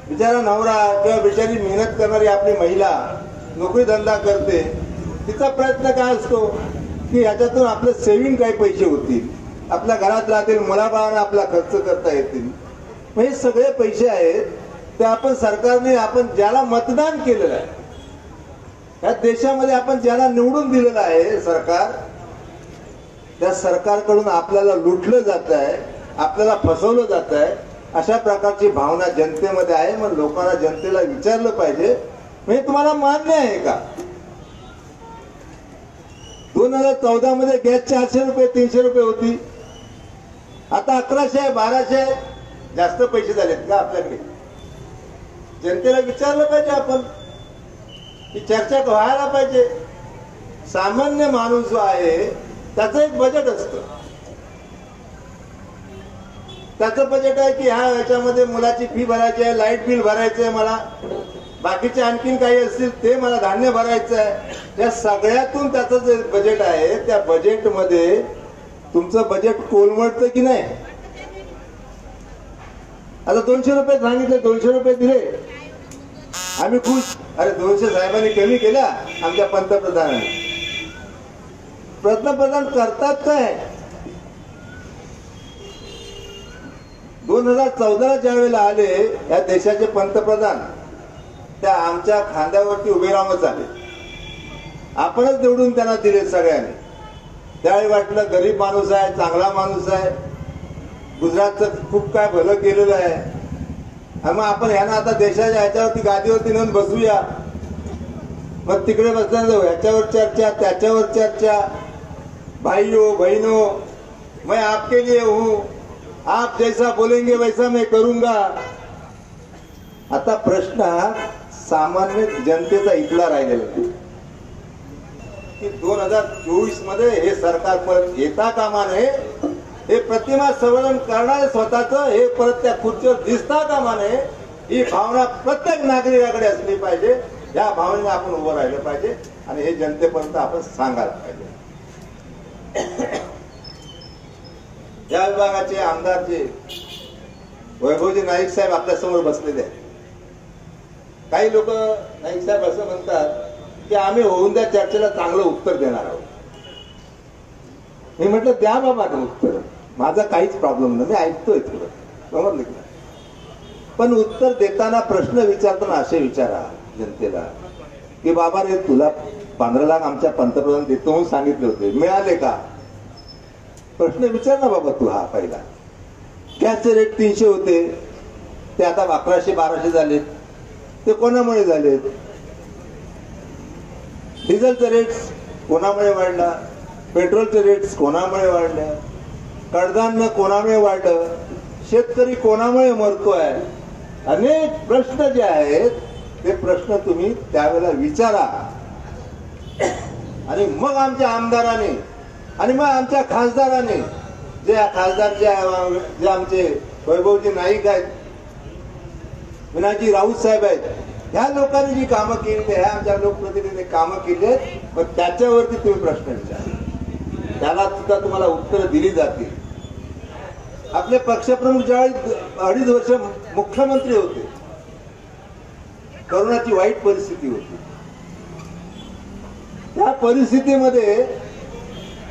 बिचारा नवरा किंवा बिचारी मेहनत करणारी आपली महिला नोकरी धंदा करते, तिचा प्रयत्न काय असतो की ह्याच्यातून आपलं सेव्हिंग काही पैसे होतील, आपल्या घरात राहतील, मुलाबाळांना आपला खर्च करता येतील. मग हे सगळे पैसे आहेत ते आपण सरकारने, आपण ज्याला मतदान केलेलं आहे, या देशामध्ये आपण ज्याला निवडून दिलेलं आहे सरकार, त्या सरकारकडून आपल्याला लुटलं जात आहे, आपल्याला फसवलं जात आहे, अशा प्रकारची भावना जनतेमध्ये आहे. मग लोकांना, जनतेला विचारलं पाहिजे, म्हणजे तुम्हाला मान्य आहे का? 2014 मध्ये गॅस 400 रुपये 300 रुपये होती, आता 1100 आहे, 1200 आहे. जास्त पैसे झालेत का आपल्याकडे? जनतेला विचारलं पाहिजे आपण, ही चर्चा व्हायला पाहिजे. सामान्य माणूस जो आहे त्याचं एक बजेट असतं, त्याचं बजेट आहे की ह्या याच्यामध्ये मुलाची फी भरायची आहे, लाईट बिल भरायचं आहे, मला बाकीचे आणखीन काही असतील ते मला धान्य भरायचं आहे. त्या सगळ्यातून त्याचं जे बजेट आहे त्या बजेटमध्ये तुमचं बजेट कोलमडतं की नाही? आता 200 रुपये सांगितले, 200 रुपये दिले, आम्ही खुश. अरे 200 साहेबांनी कमी केल्या आमच्या पंतप्रधानांनी. पंतप्रधान करतात काय? 2014 ज्या वेळेला आले या देशाचे पंतप्रधान, त्या आमच्या खांद्यावरती उभे राहूनच आले. आपणच निवडून त्यांना दिले सगळ्यांनी. त्यावेळी वाटलं गरीब माणूस आहे, चांगला माणूस आहे, गुजरातचं खूप काय भलं केलेलं आहे, मग आपण ह्यांना आता देशाच्या ह्याच्यावरती गादीवरती नेऊन बसूया. मग तिकडे बसल्यानंतर ह्याच्यावर चर्चा, त्याच्यावर चर्चा. भाइयों बहनों, मैं आपके लिए हूं, आप जैसा बोलेंगे वैसा मैं करूंगा. आता प्रश्न हा सामान्य जनतेचा इथला राहिलेला आहे की 2024 मध्ये हे सरकार परत येता कामा नये, हे प्रतिमा संवर्धन करणारे स्वतःचं हे परत त्या खुर्चीवर दिसता कामा नये. ही भावना प्रत्येक नागरिकाकडे असली पाहिजे. या भावनेने आपण उभं राहिलं पाहिजे आणि हे जनतेपर्यंत आपण सांगायला पाहिजे. या विभागाचे आमदारचे वैभवजी नाईक साहेब आपल्या समोर बसलेले आहेत. काही लोक नाईक साहेब असं म्हणतात की आम्ही होऊन द्या चर्चेला चांगलं उत्तर देणार आहोत. मी म्हटलं द्या बाबा उत्तर, माझा काहीच प्रॉब्लेम नाही, मी ऐकतोय तुला, समजलं की. पण उत्तर देताना, प्रश्न विचारताना असे विचारा जनतेला की बाबा रे, तुला 15 लाख आमच्या पंतप्रधान देतो म्हणून सांगितले होते, मिळाले का? प्रश्न विचार ना बाबा तू. हा पहिला. गॅसचे रेट 300 होते, ते आता 1100-1200 झालेत. ते कोणामुळे झालेत? डिझेलचे रेट्स कोणामुळे वाढला? पेट्रोलचे रेट्स कोणामुळे वाढले? कडधान्य कोणामुळे वाढलं? शेतकरी कोणामुळे मरतोय? अनेक प्रश्न जे आहेत ते प्रश्न तुम्ही त्यावेळेला विचारा. आणि मग आमच्या आमदाराने आणि मग आमच्या खासदाराने जे खासदार जे आमचे वैभवजी नाईक आहेत, विनायकजी राऊत साहेब आहेत, ह्या लोकांनी जी कामं केली, ह्या आमच्या लोकप्रतिनिधींनी कामं केली आहेत, मग त्याच्यावरती तुम्ही प्रश्न विचारा, त्याला सुद्धा तुम्हाला उत्तरं दिली जातील. आपले पक्षप्रमुख ज्यावेळी 2.5 वर्ष मुख्यमंत्री होते, कोरोनाची वाईट परिस्थिती होती, त्या परिस्थितीमध्ये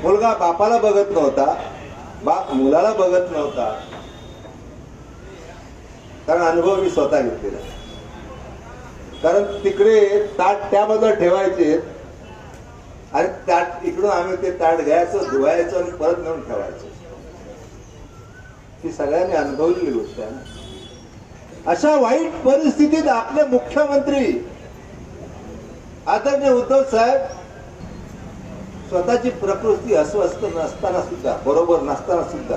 मुलगा बापाला बघत नव्हता, बाप मुलाला बघत नव्हता, कारण अनुभव मी स्वतः घेतलेला. कारण तिकडे ताट त्या बाजूला ठेवायचे आणि ताट इकडून आम्ही ते ताट घ्यायचं, धुवायचं आणि परत नेऊन ठेवायचं. ही सगळ्यांनी अनुभवलेली गोष्ट आहे ना. अशा वाईट परिस्थितीत आपले मुख्यमंत्री आदरणीय उद्धव साहेब स्वतःची प्रकृती अस्वस्थ नसताना सुद्धा, बरोबर नसताना सुद्धा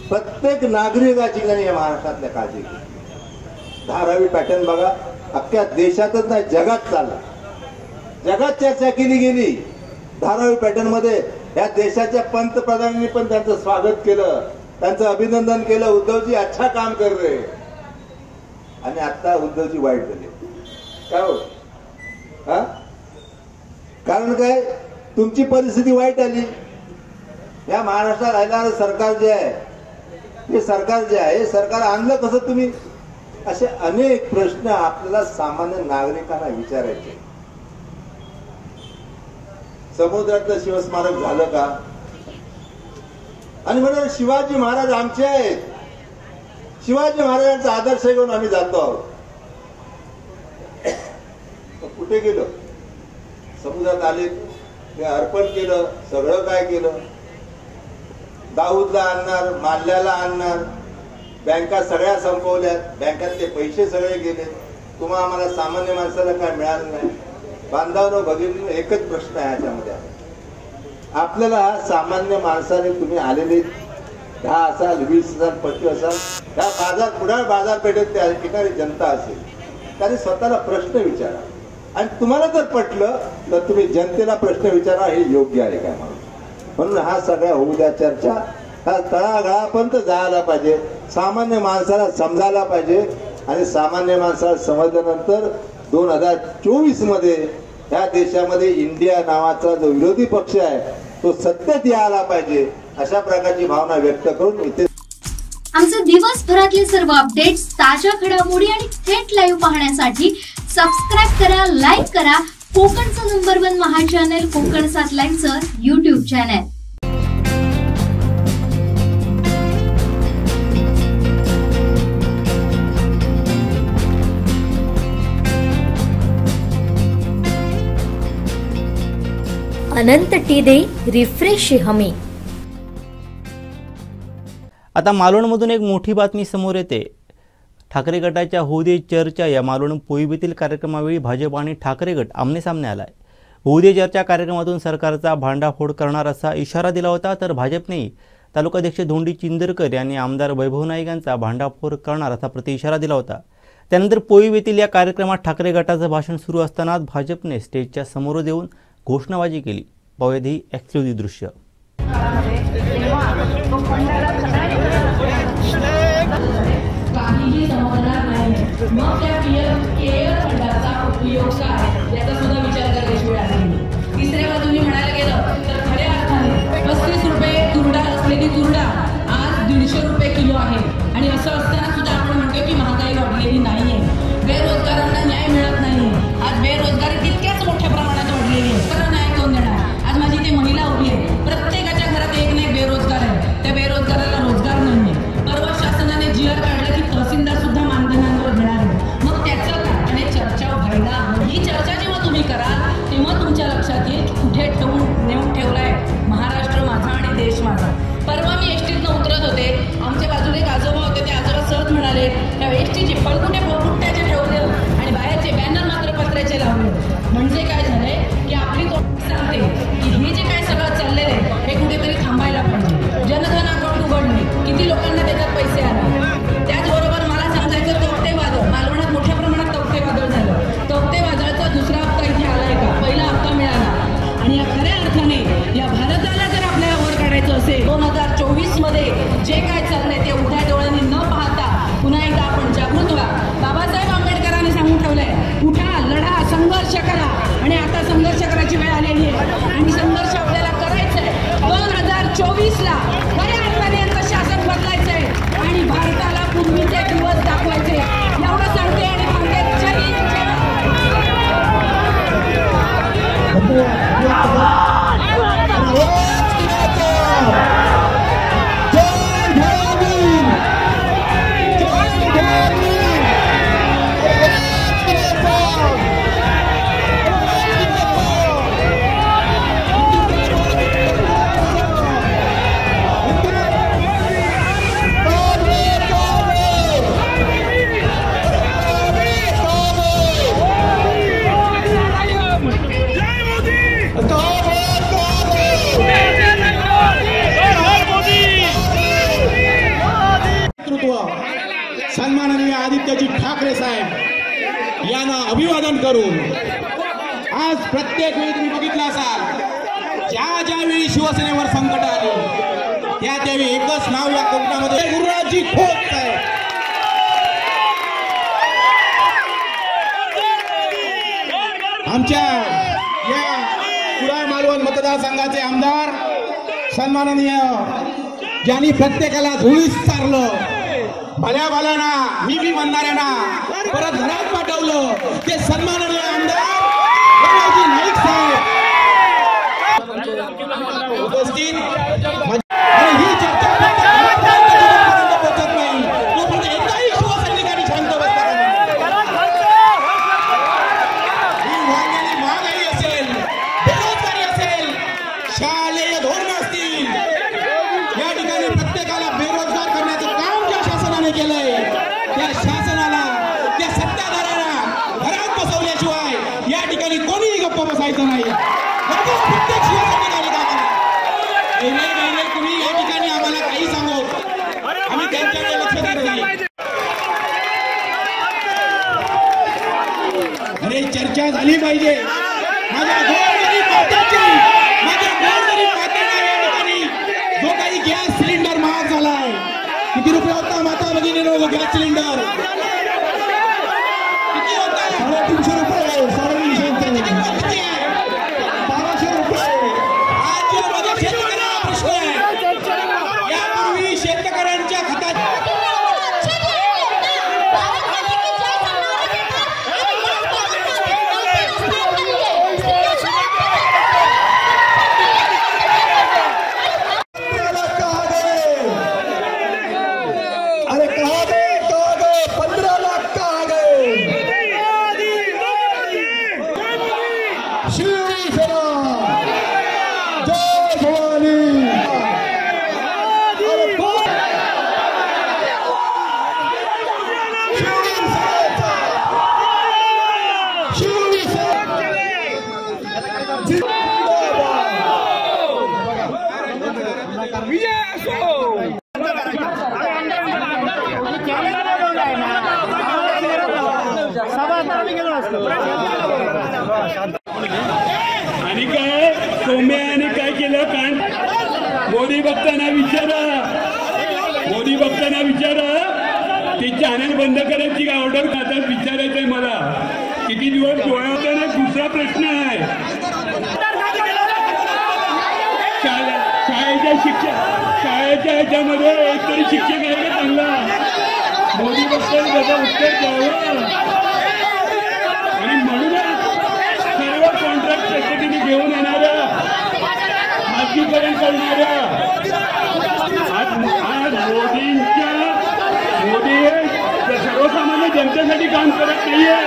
प्रत्येक नागरिकाची त्यांनी या महाराष्ट्रातल्या काळजी घेतली. धारावी पॅटर्न बघा, अख्ख्या देशातच नाही जगात चालला, जगात चर्चा केली गेली. धारावी पॅटर्न मध्ये या देशाच्या पंतप्रधानांनी पण त्यांचं स्वागत केलं, त्यांचं अभिनंदन केलं. उद्धवजी अच्छा काम कर रहे. आणि आता उद्धवजी वाईट झाले. काय हो, हा कारण काय, तुमची परिस्थिती वाईट आली. या महाराष्ट्रात राहणारं सरकार जे आहे, हे सरकार जे आहे, हे सरकार आणलं कसं तुम्ही, असे अनेक प्रश्न आपल्याला सामान्य नागरिकांना विचारायचे. समुद्रातलं शिवस्मारक झालं का? आणि म्हणून शिवाजी महाराज आमचे आहेत, शिवाजी महाराजांचा आदर्श घेऊन आम्ही जातो आहोत. कुठे गेलो? समुद्रात आले, ते अर्पण केलं, सगळं काय केलं. दाऊदला आणणार, माल्याला आणणार, बँका सगळ्या संपवल्यात, बँकातले पैसे सगळे गेले. तुम्हा आम्हाला सामान्य माणसाला काय मिळालं नाही. बांधवांनो भगिनींनो, एकच प्रश्न आहे याच्यामध्ये, आपल्याला सामान्य माणसाने तुम्ही आलेले 10 असाल, 20 असाल, 25 असाल, त्या बाजार पुढे बाजारपेठेत त्या ठिकाणी जनता असेल, त्याने स्वतःला प्रश्न विचारा. आणि तुम्हाला जर पटलं तर तुम्ही जनतेला प्रश्न विचारा, हे योग्य आहे काय म्हणून हा सगळ्या होऊ द्या चर्चा. हा तळागाळापर्यंत जायला पाहिजे, सामान्य माणसाला समजायला पाहिजे. आणि सामान्य माणसाला समजल्यानंतर 2024 मध्ये या देशामध्ये इंडिया नावाचा जो विरोधी पक्ष आहे तो सत्तेत यायला पाहिजे, अशा प्रकारची भावना व्यक्त करून इथे आमचे दिवसभरातले सर्व अपडेट्स, ताज्या घडामोडी आणि थेट लाईव्ह पाहण्यासाठी सबस्क्राईब करा, लाईक करा कोकणचं नंबर 1 महा चॅनल कोकण 7 लाईनचं YouTube चॅनल. अनंत टीदे रिफ्रेश हमी. आता मालवणमधून एक मोठी बातमी समोर येते. ठाकरे गटाच्या होऊ दे चर्चा या मालवण पोईबीतील कार्यक्रमावेळी भाजप आणि ठाकरे गट आमनेसामने आलाय. होऊ दे चर्चा कार्यक्रमातून सरकारचा भांडाफोड करणार असा इशारा दिला होता, तर भाजपने तालुकाध्यक्ष धोंडी चिंदरकर यांनी आमदार वैभव नाईक यांचा भांडाफोड करणार असा प्रतिइशारा दिला होता. त्यानंतर पोईबीतील या कार्यक्रमात ठाकरे गटाचं भाषण सुरू असतानाच भाजपने स्टेजच्या समोर देऊन घोषणाबाजी केली. पाहूयात ही एक्सक्लुझिव्ह दृश्य. काहीही समजणार नाही, मग त्या केअर फंडाचा उपयोग काय याचा सुद्धा विचार करायची वेळ आली. तिसऱ्या बाजूने म्हणायला गेलं तर खऱ्या अर्थाने 35 रुपये तुरडा असलेली तुरडा आज 150 रुपये किलो आहे. आणि असं असताना सुद्धा आपण म्हणतो की महागाई वाढलेली नाहीये, बेरोजगारांना न्याय मिळत नाही. आज बेरोजगारी तितक्याच मोठ्या प्रमाणात वाढलेली आहे. खरं न्याय कोण देणार? आज माझी ती महिला उभी आहे, प्रत्येकाच्या घरात एक ना एक बेरोजगार आहे, त्या बेरोजगाराला रोजगार नाहीये. परवा शासनाने जीआर काढलं की तहसीलदार सुद्धा मानधनांवर घेणार आहे. मग त्याचं काय? आणि चर्चा व्हायला ही चर्चा जेव्हा तुम्ही कराल तेव्हा तुमच्या लक्षात येईल कुठे नेऊन ठेवलाय महाराष्ट्र माझा आणि देश माझा. परवा मी एसटीतनं उतरत होते, आमच्या बाजूला एक आजोबा होते, ते आजोबा सहज म्हणाले त्या एसटीची फळकुटे आदित्यजी ठाकरे साहेब यांना अभिवादन करून आज प्रत्येक वेळी तुम्ही बघितलं असाल ज्या ज्यावेळी शिवसेनेवर संकट आली त्या त्यावेळी एकच नाव या कोकणामध्ये गुरुराजजी खोत साहेब. आमच्या या कुडाळ मालवण मतदारसंघाचे आमदार सन्माननीय ज्यांनी प्रत्येकाला धुळीस चारलं, भल्या भल्याना मी म्हणणाऱ्यांना परत घरात पाठवलं ते सन्माननीय आमदार नाईक साहेब उपस्थित. ही चर्चा पोहोचत नाही तोपर्यंत एकाही शिवसैनिकांनी शांत बसता ही वाढलेली महागाई असेल, बेरोजगारी असेल, शालेय धोरण असतील, या ठिकाणी प्रत्येकाला बेरोजगार करण्याचं काम ज्या शासनाने केलंय त्या शासनाला त्या सत्ताधाऱ्यांना घरात बसवल्याशिवाय या ठिकाणी कोणीही गप्प बसायचं नाही. प्रत्येक शिवसैनिकाने काय तुम्ही या ठिकाणी आम्हाला काही सांगू आम्ही त्यांच्याकडे लक्ष देत नाही. अरे चर्चा झाली पाहिजे. माझ्या गोरगरीब मातेला या ठिकाणी जो काही गॅस सिलेंडर महाग झालाय, किती रुपये होता माता भगिनींनो गॅस सिलेंडर? किती होता? 350 रुपये, 350 किती आहे? 1200 रुपये. आज जो माझ्या शेतकऱ्यांना प्रश्न आहे, यापूर्वी शेतकऱ्यांच्या खात्यात आणि काय सौम्याने काय केलं? कारण मोदी भक्तांना विचारा ते चॅनल बंद करायची का ऑर्डर खात्यात विचारायचंय मला. किती दिवस डोळ्या होता ना. दुसरा प्रश्न आहे शाळेच्या ह्याच्यामध्ये एकतरी शिक्षक आहे का चांगला? मोदी भक्तांनी त्याचं उत्तर द्यावं. आणि म्हणूनच सर्व कॉन्ट्रॅक्ट पद्धतीने घेऊन येणाऱ्या, खाजगीकरण करणाऱ्या आज मोदी सर्वसामान्य जनतेसाठी काम करत नाहीये.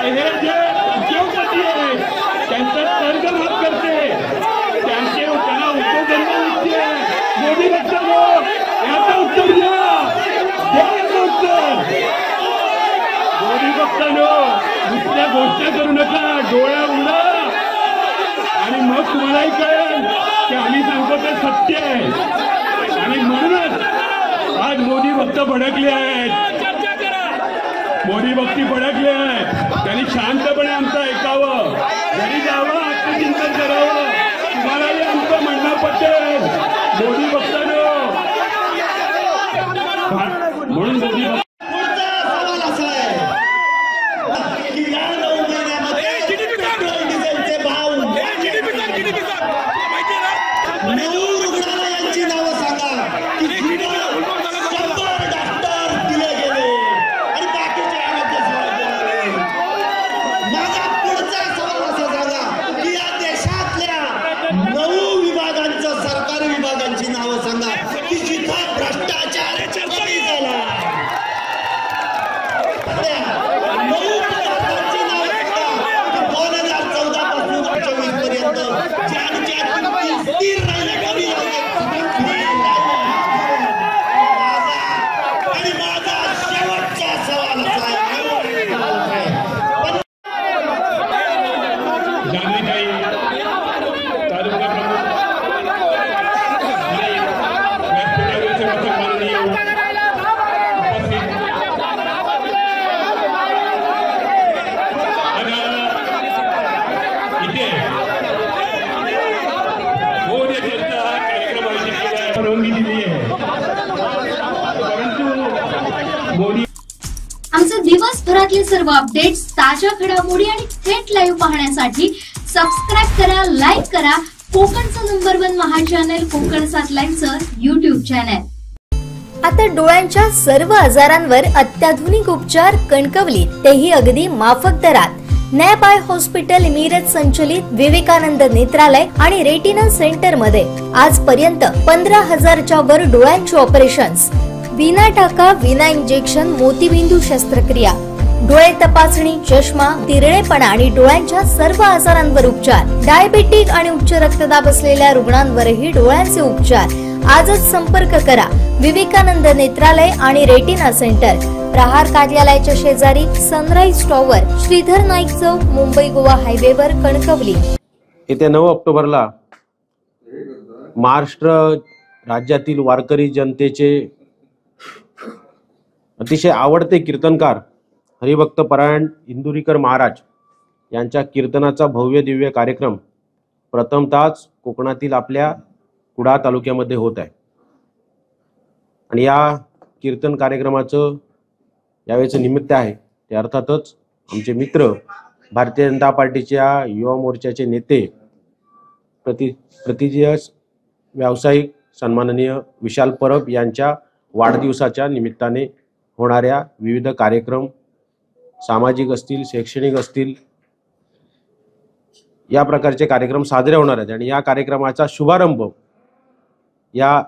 हे जे उद्योगपती आहेत त्यांचं कर्ज माफ करते, त्यांना उद्योगधंदा विकते. मोदी भक्तांनो याचं उत्तर द्या. मोदी भक्तांनो दुसऱ्या गोष्टी करू नका. डोळ्या उघडा आणि मग तुम्हालाही कळेल की आम्ही सांगतो ते सत्य आहे. आणि म्हणूनच आज मोदी भक्त भडकले आहेत. मोदी भक्ती भडकले आहेत. त्यांनी शांतपणे आमचं ऐकावं, घरी जावं, आत्मचिंतन करावं. तुम्हालाही आमचं म्हणणं पटेल. मोदी भक्तांनो म्हणून मोदी भक्त रुग्णालयांची नावं सांगा की डॉक्टर दिले गेले आणि बाकीचे आरोग्य सेवा. माझा पुढचा सवाल असा सांगा की या देशातल्या 9 विभागांचं सरकारी विभागांची नावं सांगा की जिथं भ्रष्टाचार कमी झाला. मोदी आमचे दिवसभरातले सर्व अपडेट्स, ताज्या घडामोडी आणि थेट लाईव्ह पाहण्यासाठी सबस्क्राईब करा, लाईक करा कोकणचं number 1 Maha channel Konkan 7 लाईव्हचं YouTube channel. आता डोळ्यांच्या सर्व आजारांवर अत्याधुनिक उपचार कणकवलीत, तेही अगदी माफक दरात. नॅप आय हॉस्पिटल मिरज संचलित विवेकानंद नेत्रालय आणि रेटिना सेंटर मध्ये आजपर्यंत 15,000च्या वर डोळ्यांची ऑपरेशन्स, विना टाका विना इंजेक्शन मोतीबिंदू शस्त्रक्रिया, डोळे तपासणी, चष्मा, तिरळेपणा आणि डोळ्यांच्या सर्व आजारांवर उपचार. डायबेटिक आणि उच्च रक्तदाब असलेल्या रुग्णांवरही डोळ्यांचे उपचार. आजच संपर्क करा विवेकानंद नेत्रालय आणि रेटिना सेंटर, प्रहार कार्यालयाच्या शेजारी, सनराईज टॉवर, श्रीधर नाईक चौक, मुंबई गोवा हायवेवर, कणकवली. येत्या 9 ऑक्टोबरला महाराष्ट्र राज्यातील वारकरी जनतेचे अतिशय आवडते कीर्तनकार हरिभक्त परायण इंदुरीकर महाराज यांच्या कीर्तनाचा भव्य दिव्य कार्यक्रम प्रथमतःच कोकणातील आपल्या कुडाळ तालुक्यामध्ये होत आहे. आणि या कीर्तन कार्यक्रमाचं यावेळेचं निमित्त आहे ते अर्थातच आमचे मित्र भारतीय जनता पार्टीच्या युवा मोर्चाचे नेते प्रतिजयश व्यावसायिक सन्माननीय विशाल परब यांच्या वाढदिवसाच्या निमित्ताने होणाऱ्या विविध कार्यक्रम, सामाजिक असतील, शैक्षणिक असतील, या प्रकारचे कार्यक्रम साजरे होणार आहेत. आणि या कार्यक्रमाचा शुभारंभ या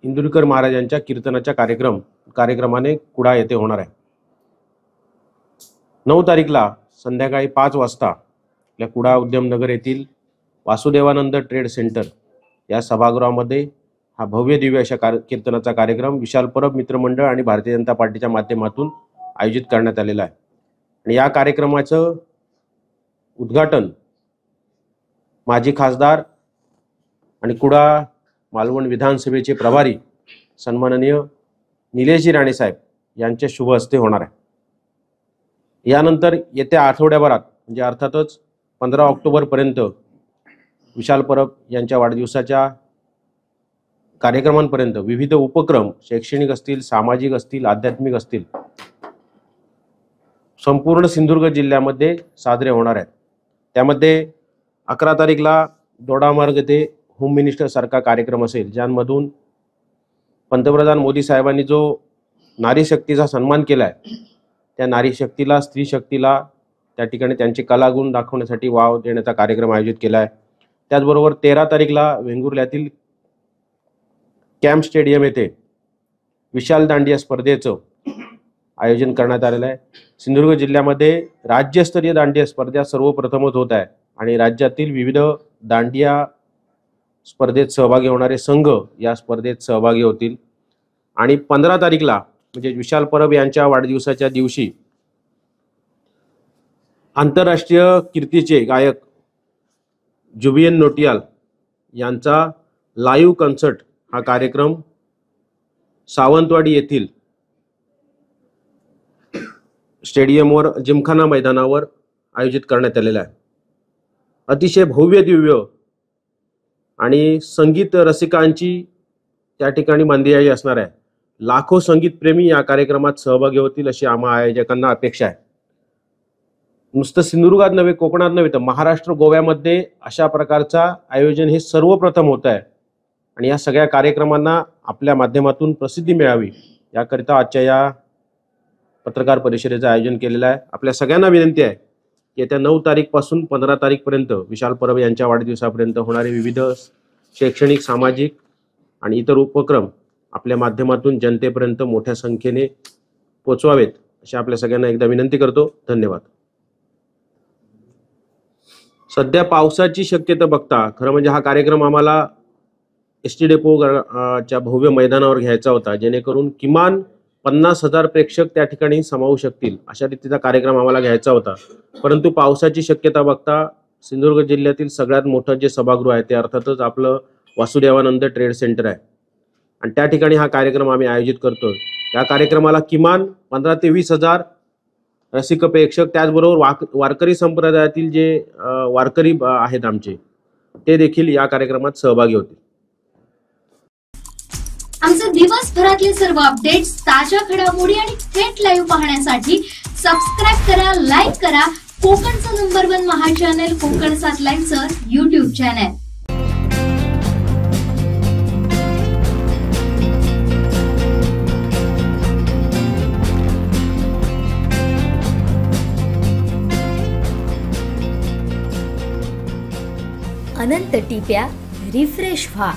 इंदुरीकर महाराजांच्या कीर्तनाच्या कार्यक्रमाने कुडाळ येथे होणार आहे. 9 तारीखला संध्याकाळी 5 वाजता या कुडाळ उद्यमनगर येथील वासुदेवानंद ट्रेड सेंटर या सभागृहामध्ये हा भव्य दिव्य अशा कीर्तनाचा कार्यक्रम विशाल परब मित्रमंडळ आणि भारतीय जनता पार्टीच्या माध्यमातून आयोजित करण्यात आलेला आहे. आणि या कार्यक्रमाचं उद्घाटन माजी खासदार आणि कुडाळ मालवण विधानसभेचे प्रभारी सन्माननीय निलेशजी राणे साहेब यांच्या शुभ हस्ते होणार आहे. यानंतर येत्या आठवड्याभरात म्हणजे अर्थातच 15 ऑक्टोबरपर्यंत विशाल परब यांच्या वाढदिवसाच्या कार्यक्रमांपर्यंत विविध उपक्रम शैक्षणिक असतील, सामाजिक असतील, आध्यात्मिक असतील संपूर्ण सिंधुदुर्ग जिल्ह्यामध्ये साजरे होणार आहेत. त्यामध्ये 11 तारीखला दोडामार्ग येथे होम मिनिस्टर सारखा कार्यक्रम असेल, ज्यामधून पंतप्रधान मोदी साहेबांनी जो नारी शक्तीचा सन्मान केला आहे त्या नारी शक्तीला, स्त्री शक्तीला त्या ठिकाणी त्यांचे कलागुण दाखवण्यासाठी वाव देण्याचा कार्यक्रम आयोजित केला आहे. त्याचबरोबर 13 तारीखला वेंगुर्ल्यातील कॅम्प स्टेडियम येथे विशाल दांडिया स्पर्धेचं आयोजन करण्यात आलेलं आहे. सिंधुदुर्ग जिल्ह्यामध्ये राज्यस्तरीय दांडिया स्पर्धा सर्वप्रथमच होत आहे आणि राज्यातील विविध दांडिया स्पर्धेत सहभागी होणारे संघ या स्पर्धेत सहभागी होतील. आणि 15 तारीखला म्हणजे विशाल परब यांच्या वाढदिवसाच्या दिवशी आंतरराष्ट्रीय कीर्तीचे गायक जुबियन नोटियाल यांचा लाईव्ह कॉन्सर्ट हा कार्यक्रम सावंतवाडी येथील स्टेडियमवर, जिमखाना मैदानावर आयोजित करण्यात आलेला आहे. अतिशय भव्य दिव्य आणि संगीत रसिकांची त्या ठिकाणी मंदिराई असणार आहे. लाखो संगीतप्रेमी या कार्यक्रमात सहभागी होतील अशी आम्हा आयोजकांना अपेक्षा आहे. नुसतं सिंधुदुर्गात नव्हे, कोकणात नव्हे तर महाराष्ट्र, गोव्यामध्ये अशा प्रकारचा आयोजन हे सर्वप्रथम होत आहे. आणि या सगळ्या कार्यक्रमांना आपल्या माध्यमातून प्रसिद्धी मिळावी याकरिता आजच्या या पत्रकार परिषदेचं आयोजन केलेलं आहे. आपल्या सगळ्यांना विनंती आहे येत्या 9 तारीखपासून 15 तारीखपर्यंत विशाल परब यांच्या वाढदिवसापर्यंत होणारे विविध शैक्षणिक, सामाजिक आणि इतर उपक्रम आपल्या माध्यमातून जनतेपर्यंत मोठ्या संख्येने पोचवावेत अशी आपल्या सगळ्यांना एकदा विनंती करतो. धन्यवाद. सध्या पावसाची शक्यता बघता खरं म्हणजे हा कार्यक्रम आम्हाला एसटी डेपो च्या भव्य मैदानावर घ्यायचा होता, जेणेकरून किमान 50,000 प्रेक्षक त्या ठिकाणी सामावू शकतील अशा रीतीचा कार्यक्रम आम्हाला घ्यायचा होता. परंतु पावसाची शक्यता बघता सिंधुदुर्ग जिल्ह्यातील सगळ्यात मोठं जे सभागृह आहे ते अर्थातच आपलं वासुदेवानंद ट्रेड सेंटर आहे आणि त्या ठिकाणी हा कार्यक्रम आम्ही आयोजित करतो. या कार्यक्रमाला किमान 15,000 ते 20,000 रसिक प्रेक्षक, त्याचबरोबर वारकरी संप्रदायातील जे वारकरी आहेत आमचे ते देखील या कार्यक्रमात सहभागी होतील. आमचे दिवसभरातले सर्व अपडेट्स, ताज्या घडामोडी आणि थेट लाईव्ह पाहण्यासाठी सबस्क्राईब करा, लाईक करा कोकणचं नंबर 1 महा चॅनल कोकण 7 लाईनचं YouTube चॅनल. अनंत टिप्या रिफ्रेश व्हा.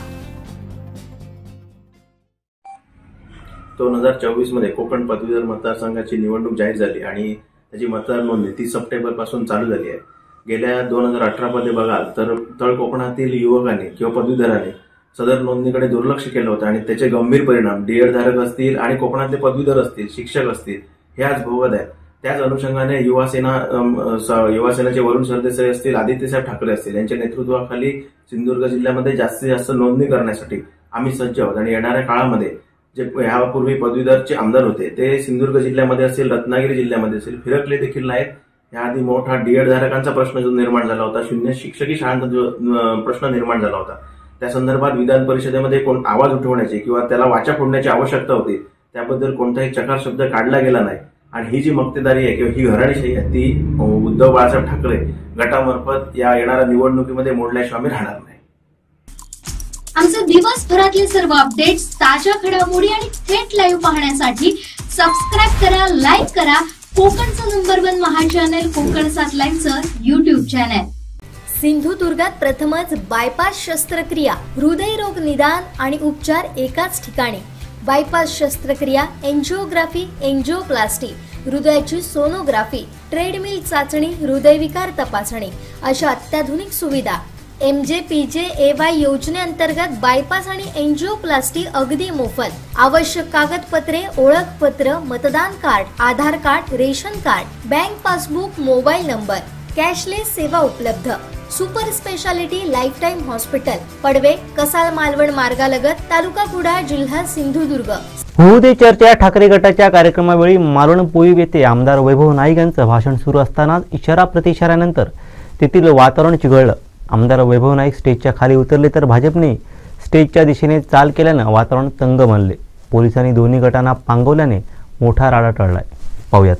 2024 मध्ये कोकण पदवीधर मतदारसंघाची निवडणूक जाहीर झाली आणि त्याची मतदार नोंदणी 30 सप्टेंबर पासून चालू झाली आहे. गेल्या 2018 मध्ये बघाल तर तळ कोकणातील युवकांनी किंवा पदवीधरांनी सदर नोंदणीकडे दुर्लक्ष केलं होतं आणि त्याचे गंभीर परिणाम डीएड धारक असतील आणि कोकणातले पदवीधर असतील, शिक्षक असतील हे आज भोगत आहेत. त्याच अनुषंगाने युवासेनाचे वरुण सरदेसाई असतील, आदित्यसाहेब ठाकरे असतील यांच्या नेतृत्वाखाली सिंधुदुर्ग जिल्ह्यामध्ये जास्तीत जास्त नोंदणी करण्यासाठी आम्ही सज्ज आहोत आणि येणाऱ्या काळामध्ये जे यापूर्वी पदवीधरचे आमदार होते ते सिंधुदुर्ग जिल्ह्यामध्ये असेल, रत्नागिरी जिल्ह्यामध्ये असेल फिरकले देखील नाहीत. याआधी मोठा डीएड धारकांचा प्रश्न जो निर्माण झाला होता, शून्य शिक्षकी शाळांचा जो प्रश्न निर्माण झाला होता, त्या संदर्भात विधान परिषदेमध्ये कोण आवाज उठवण्याची किंवा त्याला वाचा फोडण्याची आवश्यकता होती, त्याबद्दल कोणताही चकार शब्द काढला गेला नाही. आणि ही जी मक्तेदारी आहे किंवा ही घराणेशाही आहे ती उद्धव बाळासाहेब ठाकरे गटामार्फत या येणाऱ्या निवडणुकीमध्ये मोडल्याशिवाय आम्ही राहणार नाही. आमचे दिवसभरातले सर्व अपडेट्स, ताज्या घडामोडी आणि थेट लाईव्ह पाहण्यासाठी सबस्क्राईब करा, लाईक करा कोकणचं नंबर 1 महा चॅनल कोकण 7 लाईनचं YouTube चॅनल. सिंधुदुर्गात प्रथमच बायपास शस्त्रक्रिया, हृदयरोग निदान आणि उपचार एकाच ठिकाणी. बायपास शस्त्रक्रिया, एंजिओग्राफी, एंजिओप्लास्टी, हृदयाची सोनोग्राफी, ट्रेडमिल चाचणी, हृदयविकार तपासणी अशा अत्याधुनिक सुविधा. MJPJAY योजनेअंतर्गत बायपास आणि एंजिओप्लास्टी अगदी मोफत. आवश्यक कागदपत्रे, ओळखपत्र, मतदान card, Aadhaar card, ration card, bank passbook, mobile number. Cashless सेवा उपलब्ध. Super speciality life time hospital, Padave, Kasal Malvan मार्गालगत, तालुका कुडाळ, जिल्हा सिंधुदुर्ग. होऊ दे चर्चा ठाकरे गटाच्या कार्यक्रमावेळी मालवण पोईव येथे आमदार वैभव नाईक यांचं भाषण सुरू असताना इशारा प्रतिशारानंतर तेथील वातावरण चिघळलं. आमदार वैभव नाईक स्टेजच्या खाली उतरले तर भाजपने स्टेजच्या दिशेने चाल केल्यानं वातावरण तंग बनले. पोलिसांनी दोन्ही गटांना पांगवल्याने मोठा राडा टळलाय. पाहूयात.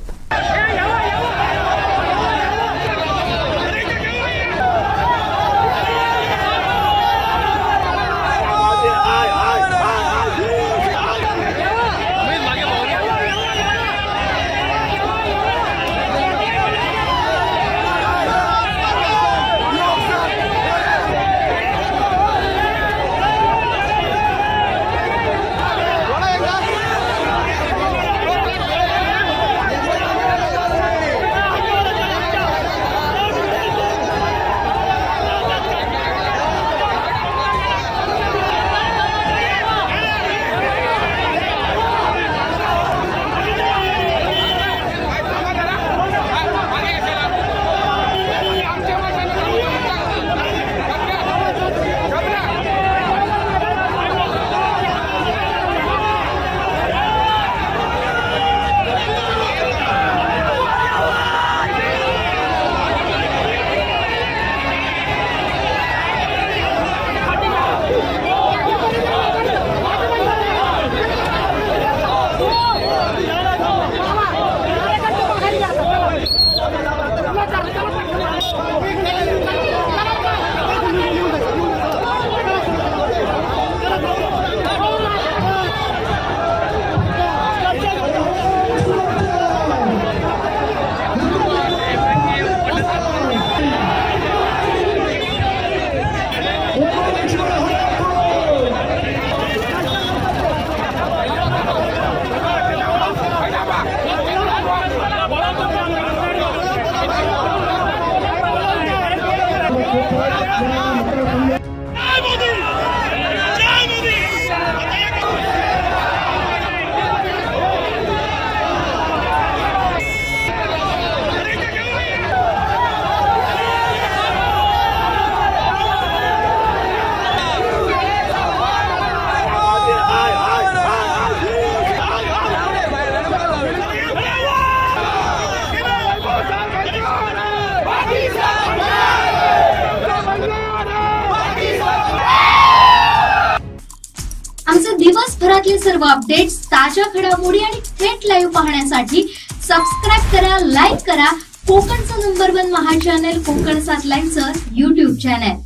दिवसभरातले सर्व अपडेट्स, ताज्या घडामोडी आणि थेट लाईव्ह पाहण्यासाठी सबस्क्राईब करा, लाईक करा कोकणचं नंबर 1 महा चॅनल कोकण 7 लाईनचं YouTube चॅनल.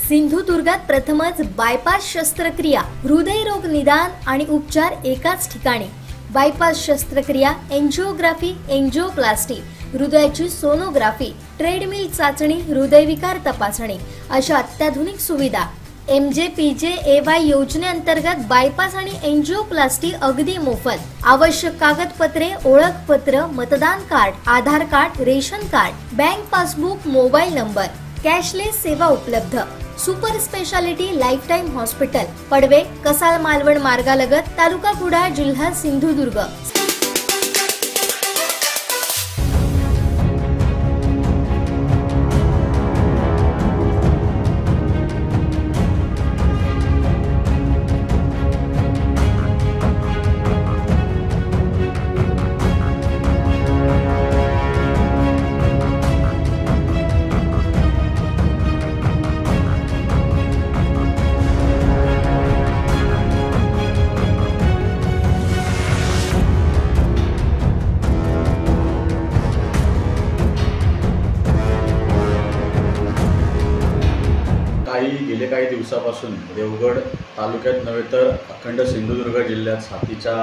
सिंधुदुर्गात प्रथमच बायपास शस्त्रक्रिया, हृदयरोग निदान आणि उपचार एकाच ठिकाणी. बायपास शस्त्रक्रिया, एंजिओग्राफी, एंजिओप्लास्टी, हृदयाची सोनोग्राफी, ट्रेडमिल चाचणी, हृदयविकार तपासणी अशा अत्याधुनिक सुविधा. MJPJAY योजनेअंतर्गत बायपास आणि एंजिओप्लास्टी अगदी मोफत. आवश्यक कागदपत्रे, ओळखपत्र, मतदान card, Aadhaar card, ration card, bank passbook, mobile number. Cashless सेवा उपलब्ध. Super speciality life time hospital, Padave, Kasal Malvan मार्गालगत, तालुका कुडाळ, जिल्हा सिंधुदुर्ग. गेले काही दिवसापासून देवगड तालुक्यात नव्हे तर अखंड सिंधुदुर्ग जिल्ह्यात साथीच्या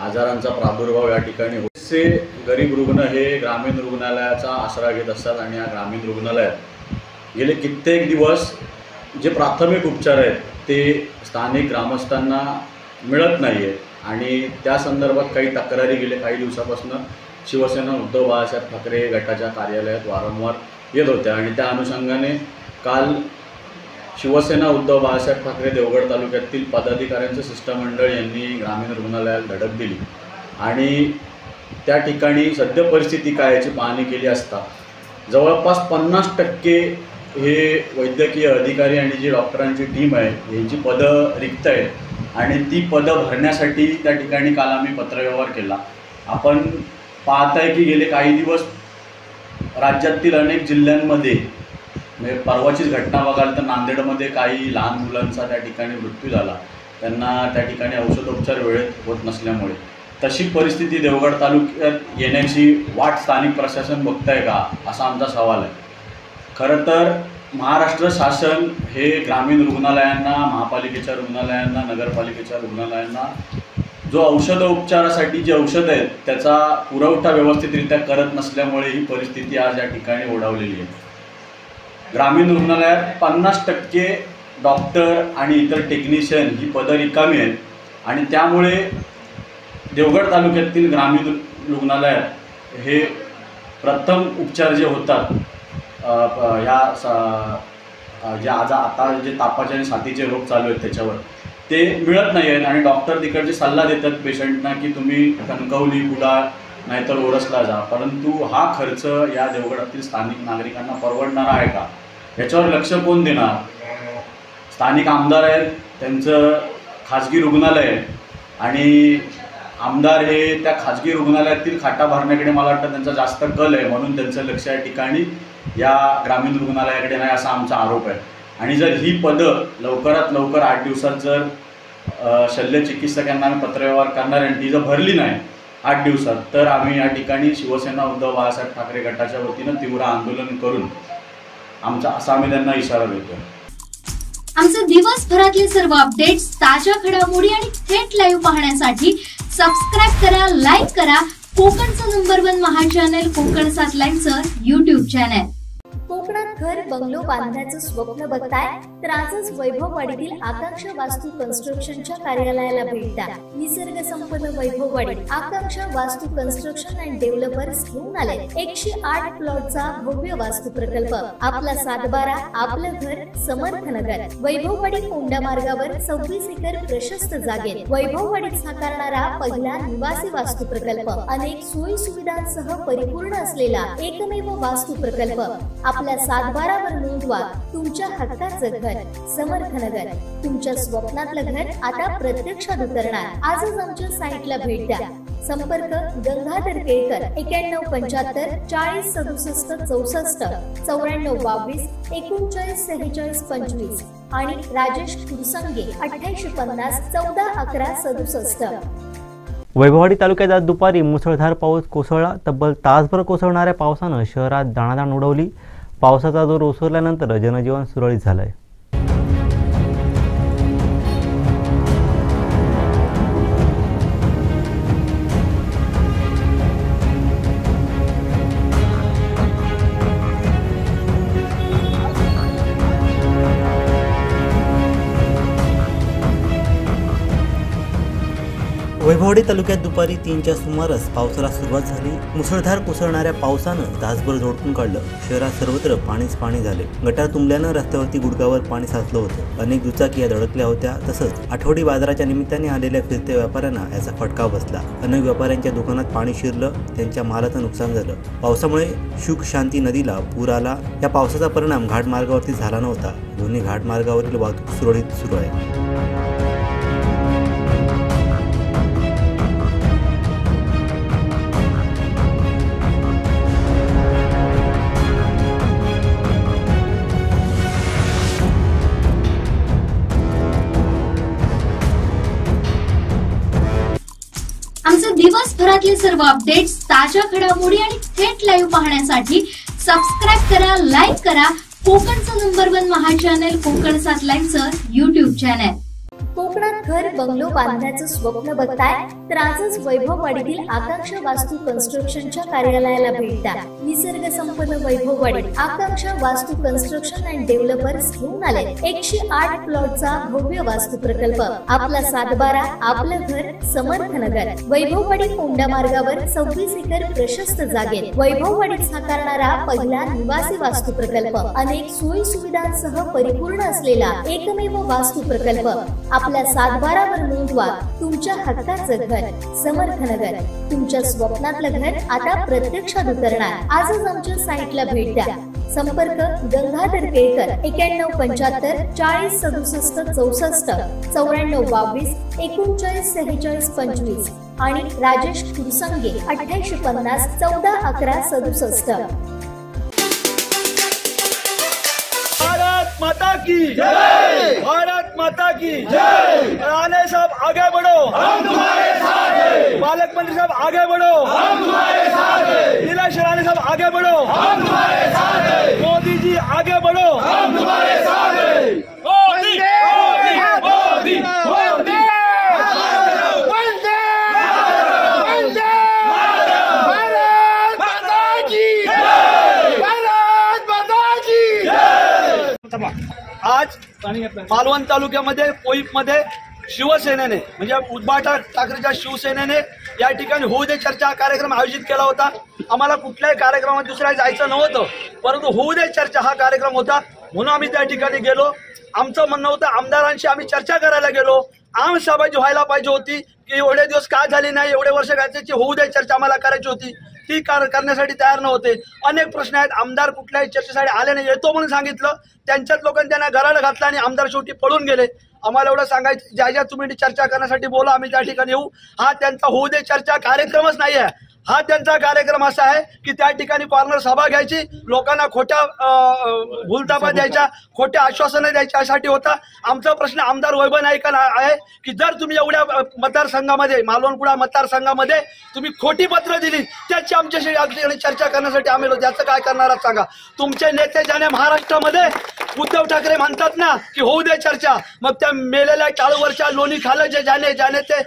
आजारांचा प्रादुर्भाव या ठिकाणी होते. गरीब रुग्ण हे ग्रामीण रुग्णालयाचा आसरा घेत असतात आणि या ग्रामीण रुग्णालयात गेले कित्येक दिवस जे प्राथमिक उपचार आहेत ते स्थानिक ग्रामस्थांना मिळत नाही आहेत आणि त्या संदर्भात काही तक्रारी गेले काही दिवसापासून शिवसेना उद्धव बाळासाहेब ठाकरे गटाच्या कार्यालयात वारंवार येत होत्या आणि त्या अनुषंगाने काल शिवसेना उद्धव बाळासाहेब ठाकरे देवगड तालुक्यातील पदाधिकाऱ्यांचं शिष्टमंडळ यांनी ग्रामीण रुग्णालयात धडक दिली आणि त्या ठिकाणी सद्य परिस्थिती काय याची पाहणी केली असता जवळपास 50% हे वैद्यकीय अधिकारी आणि जी डॉक्टरांची टीम आहे यांची पदं रिक्त आहेत आणि ती पदं भरण्यासाठी त्या ठिकाणी काल आम्ही पत्रव्यवहार केला. आपण पाहताय की गेले काही दिवस राज्यातील अनेक जिल्ह्यांमध्ये म्हणजे परवाचीच घटना बघाल तर नांदेडमध्ये काही लहान मुलांचा त्या ठिकाणी मृत्यू झाला. त्यांना त्या ठिकाणी औषधोपचार वेळेत होत नसल्यामुळे. तशी परिस्थिती देवगड तालुक्यात येण्याची वाट स्थानिक प्रशासन बघताय का असा आमचा सवाल आहे. खरं तर महाराष्ट्र शासन हे ग्रामीण रुग्णालयांना, महापालिकेच्या रुग्णालयांना, नगरपालिकेच्या रुग्णालयांना जो औषधोपचारासाठी जी औषधं आहेत त्याचा पुरवठा व्यवस्थितरित्या करत नसल्यामुळे ही परिस्थिती आज या ठिकाणी ओढावलेली आहे. ग्रामीण रुग्णालयात 50% डॉक्टर आणि इतर टेक्निशियन ही पदं रिकामी आहेत आणि त्यामुळे देवगड तालुक्यातील ग्रामीण रुग्णालयात हे प्रथम उपचार जे होतात ह्या आता जे तापाचे आणि साथीचे रोग चालू आहेत त्याच्यावर ते मिळत नाही आहेत आणि डॉक्टर तिकडचे सल्ला देतात पेशंटना की तुम्ही कणकवली, कुडाळ नाहीतर ओरसला जा. परंतु हा खर्च या देवगडातील स्थानिक नागरिकांना परवडणारा आहे का याच्यावर लक्ष कोण देणार. स्थानिक आमदार आहेत, त्यांचं खाजगी रुग्णालय आहे आणि आमदार हे त्या खाजगी रुग्णालयातील खाटा भरण्याकडे मला वाटतं त्यांचा जास्त कल आहे म्हणून त्यांचं लक्ष या ठिकाणी या ग्रामीण रुग्णालयाकडे नाही असा आमचा आरोप आहे. आणि जर ही पदं लवकरात लवकर 8 दिवसात जर शल्यचिकित्सकांना आम्ही पत्रव्यवहार करणार आणि ती जर भरली नाही 8 दिवसात तर आम्ही या ठिकाणी शिवसेना उद्धव बाळासाहेब ठाकरे गटाच्या वतीनं तीव्र आंदोलन करून असा आम्ही त्यांना इशारा देतो. आमचे दिवसभरातले सर्व अपडेट्स, ताज्या घडामोडी आणि थेट लाईव्ह पाहण्यासाठी सबस्क्राईब करा, लाईक करा कोकणचं नंबर 1 महा चॅनल कोकण 7 लाईनचं YouTube चॅनल. कोकणात घर बंगलो बांधण्याचं स्वप्न बघताय तर आजच वैभववाडीतील आकांक्षा वास्तू कन्स्ट्रक्शनच्या कार्यालयाला भेट द्या. निसर्ग संपन्न वैभववाडी आकांक्षा वास्तू कन्स्ट्रक्शन अँड डेव्हलपर्स घेऊन आले 108 प्लॉटचा भव्य वास्तू प्रकल्प. आपला 7/12 आपलं घर समर्थनगर. वैभववाडी कोंडा मार्गावर 26 एकर प्रशस्त जागेत वैभववाडीत साकारणारा पहिला निवासी वास्तू प्रकल्प. अनेक सोयी सुविधांसह परिपूर्ण असलेला एकमेव वास्तू प्रकल्प. आपल्या 7/12 वर नोंदवा तुमच्या हक्काचं घर समर्थनगर. तुमच्या स्वप्नातलं घर आता प्रत्यक्षात उतरणार. आजच आमच्या साईटला भेट द्या. संपर्क गंगाधर केळकर 9175 40 67 64 94 22 39 46 25. आणि राजेश कुरसंगे 8850 141167. वैभववाडी तालुक्यात आज दुपारी मुसळधार पाऊस कोसळला. तब्बल तासभर कोसळणाऱ्या पावसानं शहरात दाणादाण उडवली. पावसाचा जोर ओसरल्यानंतर जनजीवन सुरळीत झालंय. वैभववाडी तालुक्यात दुपारी 3च्या सुमारास पावसाला सुरुवात झाली. मुसळधार कोसळणाऱ्या पावसानं तासभर झोडपून काढलं. शहरात सर्वत्र पाणीच पाणी झाले. गटार तुंबल्यानं रस्त्यावरती गुडघावर पाणी साचलं होतं. अनेक दुचाकी धडकल्या होत्या. तसंच आठवडी बाजाराच्या निमित्ताने आलेल्या फिरत्या व्यापाऱ्यांना याचा फटका बसला. अनेक व्यापाऱ्यांच्या दुकानात पाणी शिरलं. त्यांच्या मालाचं नुकसान झालं. पावसामुळे शुक शांती नदीला पूर आला. या पावसाचा परिणाम घाटमार्गावरती झाला नव्हता. दोन्ही घाटमार्गावरील वाहतूक सुरळीत सुरू आहे. आमचे दिवसभरातले सर्व अपडेट्स, ताज्या घडामोडी आणि थेट लाईव्ह पाहण्यासाठी सबस्क्राईब करा, लाईक करा कोकणचं number 1 Maha channel Konkan 7 लाईव्हचं YouTube channel. कोकणात घर बंगलो बांधण्याचं स्वप्न बघताय तर आजच वैभववाडीतील आकांक्षा वास्तू कन्स्ट्रक्शनच्या कार्यालयाला भेट द्या. निसर्ग संपन्न वैभववाडीत आकांक्षा वास्तू कन्स्ट्रक्शन अँड डेव्हलपर्स घेऊन आले 108 प्लॉटचा भव्य वास्तू प्रकल्प. आपला 712 आपलं घर समर्थनगर. वैभववाडी कोंडा मार्गावर 26 एकर प्रशस्त जागेत वैभववाडीत साकारणारा पहिला निवासी वास्तू प्रकल्प. अनेक सोयी सुविधांसह परिपूर्ण असलेला एकमेव वास्तू प्रकल्प. आपल्या 712 वर नोंदवा तुमच्या हक्काचं घर समर्थनगर. तुमच्या स्वप्नातलं घर आता प्रत्यक्षात उतरणार. आजच आमच्या साईटला भेट द्या. संपर्क गंगाधर केळकर 9175 40 67 64 94 22 39 46 25 आणि राजेश कुरसंगे 8850 1411 67. भारत माता की जय, भारत माता की जय. राणे साहब आगे बढ़ो, हम तुम्हारे साथ हैं. पालक मंत्री साहब आगे बढ़ो, हम तुम्हारे साथ हैं. नीलेश राणे साहब आगे बढ़ो, हम तुम्हारे साथ हैं. मोदी जी आगे बढ़ो, हम तुम्हारे साथ हैं. मोदी मोदी मोदी आज मालवण तालुक्यामध्ये पोईपमध्ये शिवसेनेने म्हणजे उद्धव ठाकरेच्या शिवसेनेने या ठिकाणी होऊ दे चर्चा कार्यक्रम आयोजित केला होता. आम्हाला कुठल्याही कार्यक्रमात दुसऱ्या जायचं नव्हतं, परंतु होऊ दे चर्चा हा कार्यक्रम होता म्हणून आम्ही त्या ठिकाणी गेलो. आमचं म्हणणं होतं आमदारांशी आम्ही चर्चा करायला गेलो. आमसभा जी व्हायला पाहिजे होती की एवढे दिवस का झाली नाही, एवढे वर्ष त्याची होऊ दे चर्चा आम्हाला करायची होती, ती करण्यासाठी तयार नव्हते. अनेक प्रश्न आहेत. आमदार कुठल्याही चर्चेसाठी आले नाही. येतो म्हणून सांगितलं, त्यांच्याच लोकांनी त्यांना घराला घातलं आणि आमदार शेवटी पळून गेले. आम्हाला एवढं सांगायचं ज्या तुम्ही चर्चा करण्यासाठी बोला आम्ही त्या ठिकाणी येऊ. हा त्यांचा होऊ दे चर्चा कार्यक्रमच नाही आहे. हा त्यांचा कार्यक्रम असा आहे की त्या ठिकाणी कॉर्नर सभा घ्यायची, लोकांना खोट्या भूलतापा द्यायच्या, खोट्या आश्वासनं द्यायच्या यासाठी होता. आमचा प्रश्न आमदार वैभव नाईकांना आहे की जर तुम्ही एवढ्या मतदारसंघामध्ये मालवणकुडा मतदारसंघामध्ये तुम्ही खोटी पत्र दिली त्याची आमच्याशी चर्चा करण्यासाठी आम्ही त्याचं काय करणार सांगा. तुमचे नेते ज्याने महाराष्ट्रामध्ये उद्धव ठाकरे म्हणतात ना की होऊ दे चर्चा, मग त्या मेलेल्या टाळूवरच्या लोणी खालं ज्याने ते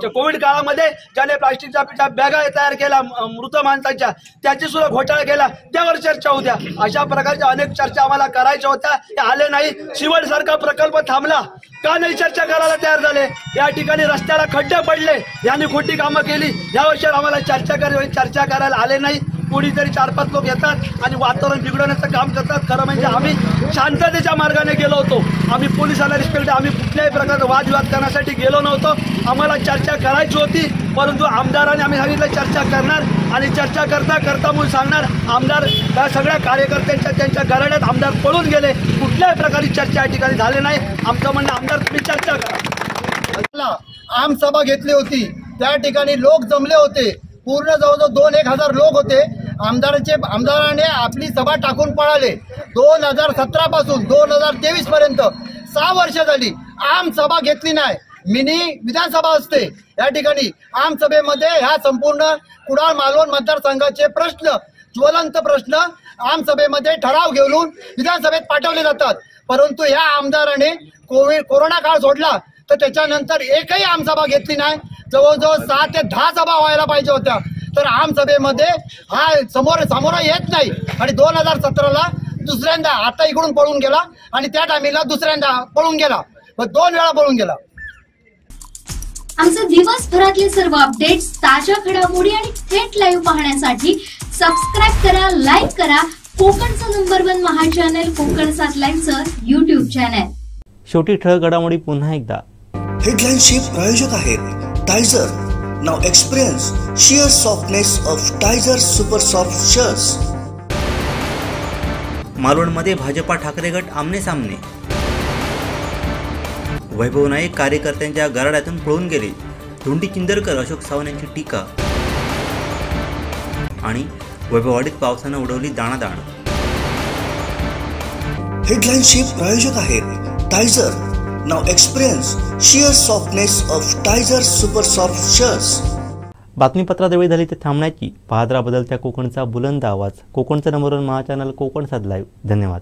कोविड काळामध्ये ज्याने प्लास्टिकच्या बॅगा तयार केला मृत माणसांच्या, त्याची सुद्धा घोटाळा केला, त्यावर चर्चा होत्या. अशा प्रकारच्या अनेक चर्चा आम्हाला करायच्या होत्या, त्या आले नाही. शिवड सारखा प्रकल्प थांबला, का नाही चर्चा करायला तयार झाले. या ठिकाणी रस्त्याला खड्डे पडले, यांनी खोटी कामं केली, या वर्षात आम्हाला चर्चा करायला आले नाही. कोणीतरी 4-5 लोक येतात आणि वातावरण बिघडवण्याचं काम करतात. खरं म्हणजे आम्ही शांततेच्या मार्गाने गेलो होतो. आम्ही पोलिसांना रिस्पेक्ट, आम्ही कुठल्याही प्रकारचा वादविवाद करण्यासाठी गेलो नव्हतो. आम्हाला चर्चा करायची होती, परंतु आमदारांनी आम्ही सांगितलं चर्चा करणार आणि चर्चा करता म्हणून सांगणार. आमदार त्या सगळ्या कार्यकर्त्यांच्या त्यांच्या घराण्यात आमदार पळून गेले. कुठल्याही प्रकारची चर्चा या ठिकाणी झाली नाही. आमचं म्हणणं आमदार तुम्ही चर्चा करा. आमसभा घेतली होती, त्या ठिकाणी लोक जमले होते. पूर्ण जवळजवळ 2-1 हजार लोक होते आमदाराने आपली सभा टाकून पळाले. 2017 पासून 2023 पर्यंत 6 वर्ष झाली आम सभा घेतली नाही. मिनी विधानसभा असते या ठिकाणी. आम सभेमध्ये ह्या संपूर्ण कुडाळ मालवण मतदारसंघाचे प्रश्न, ज्वलंत प्रश्न आम सभेमध्ये ठराव घेऊन विधानसभेत पाठवले जातात. परंतु ह्या आमदाराने कोरोना काळ सोडला तर त्याच्यानंतर एकही आमसभा घेतली नाही. जवळजवळ 6 ते 10 सभा व्हायला पाहिजे होत्या, तर आमसभेमध्ये हा समोर येत नाही. आणि 2017ला दुसऱ्यांदा आता इकडून पळून गेला आणि त्या टायमिंगला दुसऱ्यांदा पळून गेला, 2 वेळा पळून गेला. आमचे दिवसभरातले सर्व अपडेट्स, ताज्या घडामोडी आणि थेट लाईव्ह पाहण्यासाठी सबस्क्राईब करा, लाईक करा कोकणचं नंबर 1 महा चॅनल कोकण 7 लाईनचं YouTube चॅनल. शेवटी ठळक घडामोडी पुन्हा एकदा. हेडलाईनचे प्रायोजक आहेत Tiger. Now experience sheer softness of Tiger Super Soft Shirts. मालवणमध्ये भाजपा ठाकरे गट आमने सामने. वैभव नाईक कार्यकर्त्यांच्या गराड्यातून पळून गेले. धोंडी चिंदरकर, अशोक सावंत यांची टीका. आणि वैभववाडीत पावसानं उडवली दाणादाण. हेडलाईनचे प्रायोजक आहेत Tiger. Now experience sheer softness of Tiger Super Soft Shirts. बातमीपत्रात वेळ झाली ते थांबण्याची. पाहत राहा बदलत्या कोकणचा बुलंद आवाज. कोकणचं number 1 Maha channel Konkan 7 live. धन्यवाद.